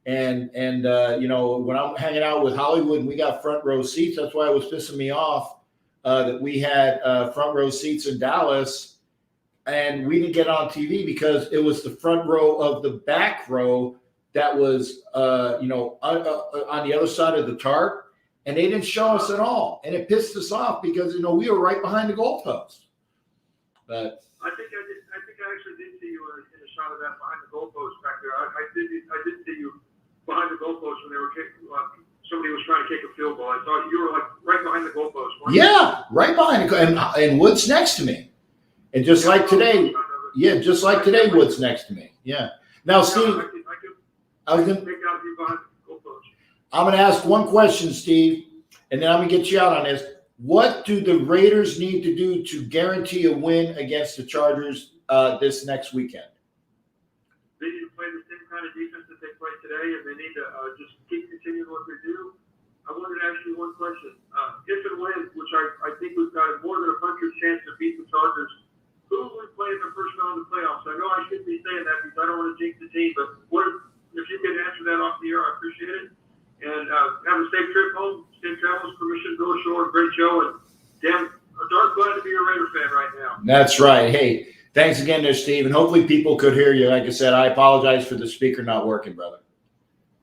And when I'm hanging out with Hollywood and we got front row seats, that's why it was pissing me off that we had front row seats in Dallas and we didn't get on TV because it was the front row of the back row that was, on the other side of the tarp, and they didn't show us at all. And it pissed us off because, we were right behind the goalpost. But I think I actually did see you in a shot of that behind the goalpost back there. I did see you behind the goalpost when they were kicking. Somebody was trying to kick a field goal. I thought you were like right behind the goalpost. Yeah, right behind it, and Wood's next to me. And just like today, Wood's next to me. Yeah. Now, Steve, I'm going to ask one question, Steve, and then I'm going to get you out on this. What do the Raiders need to do to guarantee a win against the Chargers this next weekend? They need to play the same kind of defense that they played today, and they need to just keep continuing what they do. I wanted to ask you one question. If and when, which I think we've got more than a 100 chance to beat the Chargers, who will we play in the first round of the playoffs? I know I shouldn't be saying that because I don't want to jinx the team, but if you can answer that off the air, I appreciate it. And have a safe trip home, safe travels, permission, go ashore, great show, and damn, I'm darn glad to be a Raider fan right now. That's right. Hey, thanks again there, Steve, and hopefully people could hear you. Like I said, I apologize for the speaker not working, brother.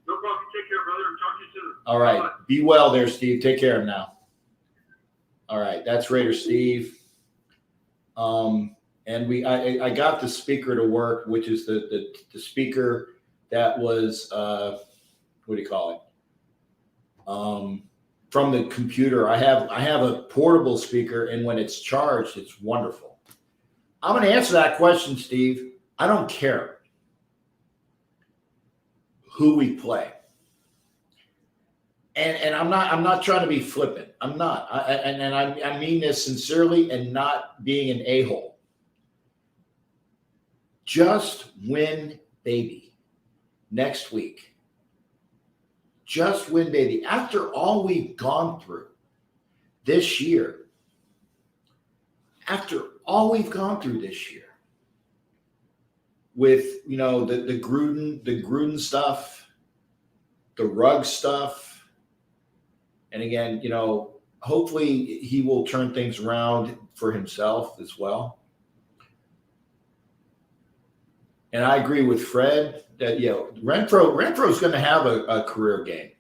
No problem. Take care, brother, and talk to you soon. All right. Bye-bye. Be well there, Steve. Take care now. All right. That's Raider Steve. And I got the speaker to work, which is the speaker that was what do you call it? From the computer. I have a portable speaker, and when it's charged, it's wonderful. I'm going to answer that question, Steve. I don't care who we play. And I'm not trying to be flippant. I'm not. I mean this sincerely and not being an a-hole. Just win, baby, next week. Just win, baby. After all we've gone through this year, with, you know, the Gruden stuff, the Ruggs stuff, and again, you know, hopefully he will turn things around for himself as well. And I agree with Fred that, you know, Renfro is going to have a career game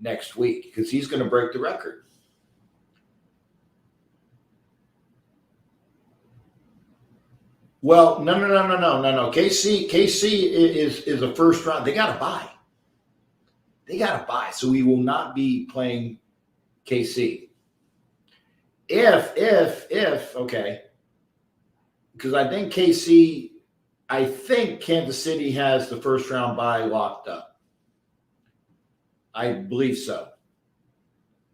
next week because he's going to break the record. Well, no. KC is a first round. They got to buy. So we will not be playing KC. If okay, because I think Kansas City has the first round bye locked up. I believe so.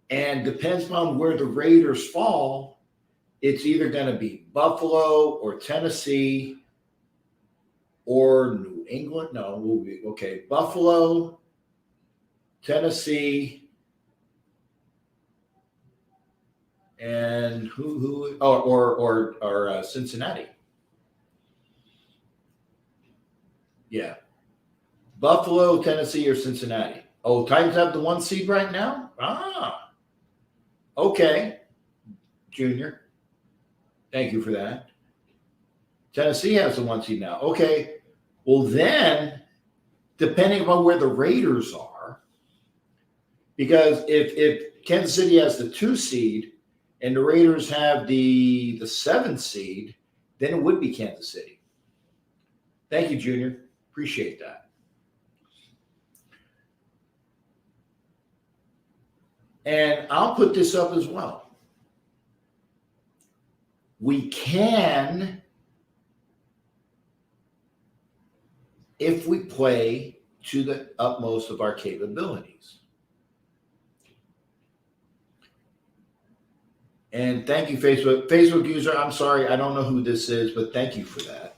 And depends on where the Raiders fall, it's either going to be Buffalo or Tennessee or New England. No, we'll be okay. Buffalo, Tennessee, and or Cincinnati. Yeah. Buffalo, Tennessee, or Cincinnati. Oh, Titans have the 1 seed right now? Ah. Okay. Junior. Thank you for that. Tennessee has the 1 seed now. Okay. Well, then, depending on where the Raiders are, because if Kansas City has the 2 seed and the Raiders have the 7 seed, then it would be Kansas City. Thank you, Junior. Appreciate that. And I'll put this up as well. We can, if we play to the utmost of our capabilities. And thank you, Facebook user. I'm sorry, I don't know who this is, but thank you for that.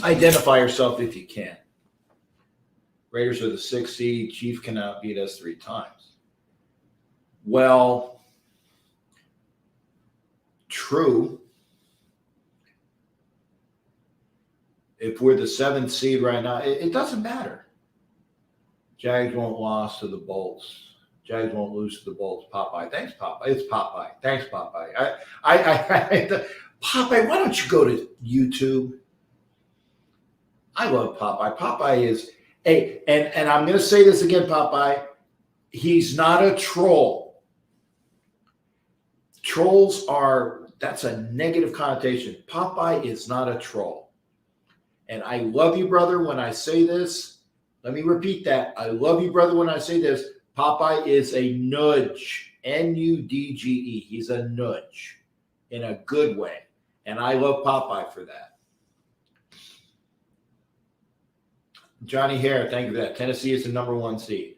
Identify yourself if you can. Raiders are the 6th seed. Chief cannot beat us 3 times. Well, true. If we're the 7th seed right now, it doesn't matter. Jags won't lose to the Bolts. Jags won't lose to the Bolts. Popeye. Thanks, Popeye. It's Popeye. Thanks, Popeye. Popeye, why don't you go to YouTube? I love Popeye. Popeye is, hey, and I'm going to say this again, Popeye. He's not a troll. Trolls that's a negative connotation. Popeye is not a troll. And I love you, brother, when I say this. Let me repeat that. I love you, brother, when I say this. Popeye is a nudge. Nudge. He's a nudge in a good way. And I love Popeye for that. Johnny Hare, thank you for that. Tennessee is the number 1 seed.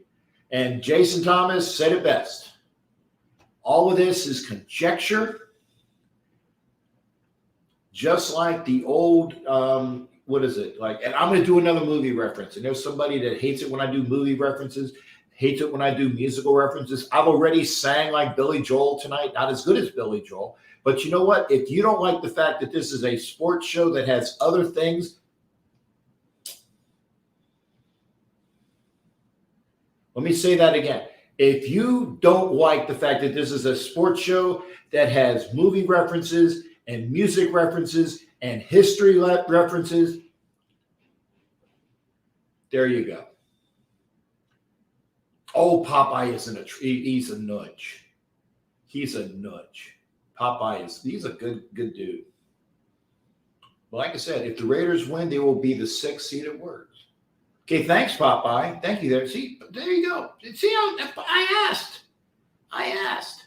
And Jason Thomas said it best. All of this is conjecture. Just like the old, what is it? Like, and I'm going to do another movie reference. And there's somebody that hates it when I do movie references, hates it when I do musical references. I've already sang like Billy Joel tonight. Not as good as Billy Joel. But you know what? If you don't like the fact that this is a sports show that has other things, let me say that again. If you don't like the fact that this is a sports show that has movie references and music references and history references, there you go. Oh, Popeye isn't he's a nudge. He's a nudge. Popeye he's a good dude. But like I said, if the Raiders win, they will be the 6th seeded Warriors. Okay, thanks, Popeye. Thank you there. See, there you go. See how I asked.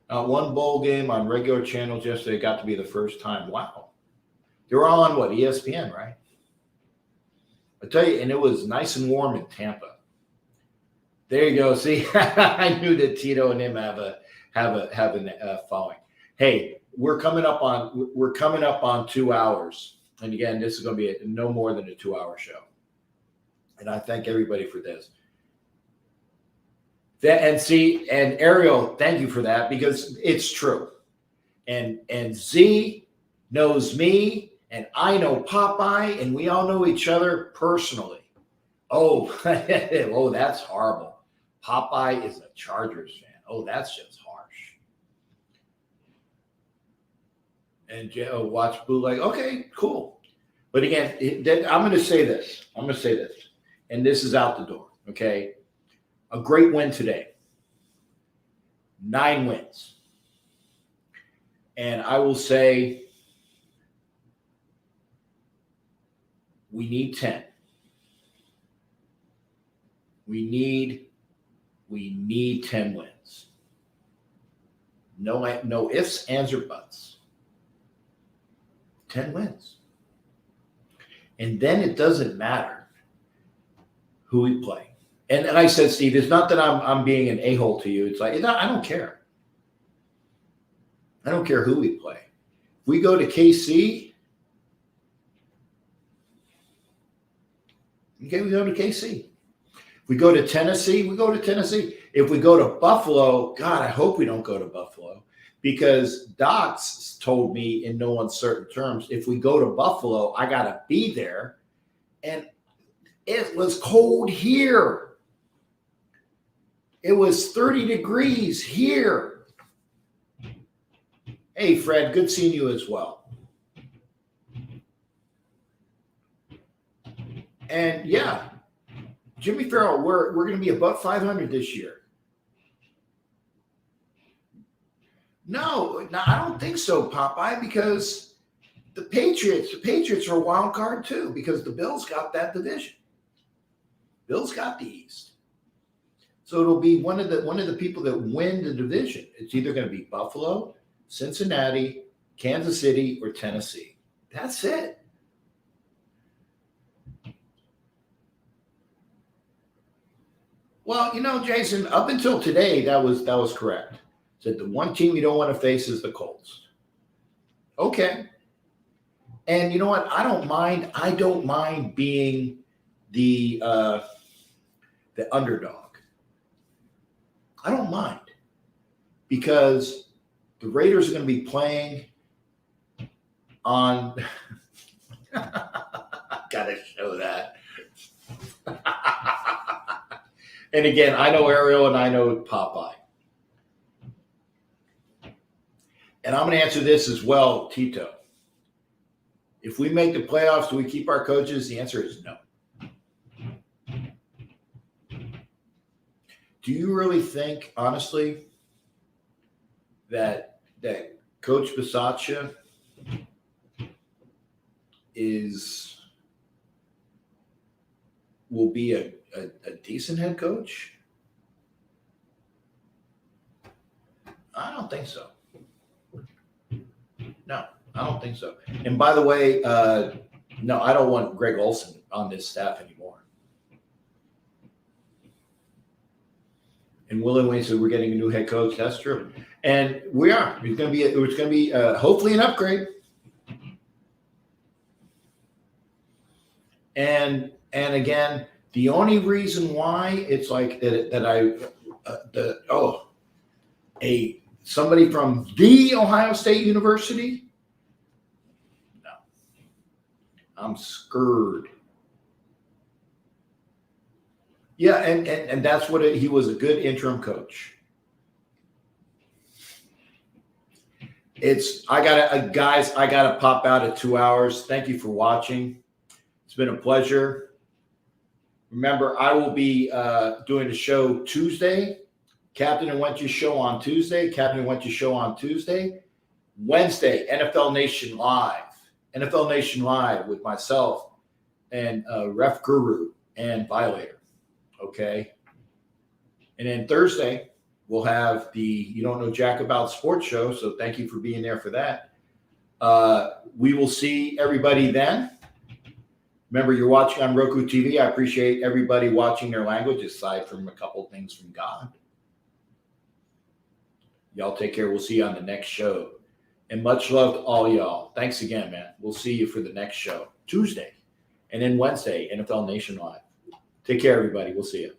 One bowl game on regular channels yesterday got to be the first time. Wow. They were all on what? ESPN, right? I tell you, and it was nice and warm in Tampa. There you go. See, I knew that Tito and him have a following. Hey, we're coming up on 2 hours. And again, this is going to be no more than a 2-hour show. And I thank everybody for this. And Ariel, thank you for that, because it's true. And Z knows me, and I know Popeye, and we all know each other personally. Oh, oh, that's horrible. Popeye is a Chargers fan. Oh, that's just harsh. And watch bootleg. Okay, cool. But again, I'm going to say this. And this is out the door. Okay. A great win today. 9 wins. And I will say we need 10. We need 10 wins. No ifs, ands, or buts. 10 wins. And then it doesn't matter who we play. And I said, Steve, it's not that I'm being an a-hole to you. It's like, I don't care. I don't care who we play. If we go to KC, okay, we go to KC. If we go to Tennessee, we go to Tennessee. If we go to Buffalo, God, I hope we don't go to Buffalo, because Doc's told me in no uncertain terms, if we go to Buffalo, I got to be there. And it was cold here. It was 30 degrees here. Hey, Fred, good seeing you as well. And yeah, Jimmy Farrell, we're going to be above 500 this year. No, I don't think so, Popeye, because the Patriots are a wild card too, because the Bills got that division. Bills got the East. So it'll be one of the people that win the division. It's either going to be Buffalo, Cincinnati, Kansas City, or Tennessee. That's it. Well, Jason, up until today, that was correct. Said the one team you don't want to face is the Colts. Okay. And you know what? I don't mind being the underdog. I don't mind, because the Raiders are going to be playing on. Gotta show that. And again, I know Ariel and I know Popeye. And I'm going to answer this as well, Tito. If we make the playoffs, do we keep our coaches? The answer is no. Do you really think, honestly, that Coach Bisaccia will be a decent head coach? I don't think so. No, I don't think so. And by the way, no, I don't want Greg Olson on this staff anymore. And Will and Wayne said we're getting a new head coach. That's true, and we are. It's going to be hopefully an upgrade. And again, the only reason why it's like somebody from the Ohio State University. No, I'm scared. Yeah, and that's what he was, a good interim coach. I gotta pop out at 2 hours. Thank you for watching. It's been a pleasure. Remember, I will be doing a show Tuesday. Captain and Wentz show on Tuesday. Wednesday, NFL Nation Live. NFL Nation Live with myself and Ref Guru and Violator. Okay. And then Thursday, we'll have the You Don't Know Jack About Sports show. So thank you for being there for that. We will see everybody then. Remember, you're watching on Roku TV. I appreciate everybody watching their language, aside from a couple things from God. Y'all take care. We'll see you on the next show. And much love to all y'all. Thanks again, man. We'll see you for the next show, Tuesday. And then Wednesday, NFL Nation Live. Take care, everybody. We'll see you.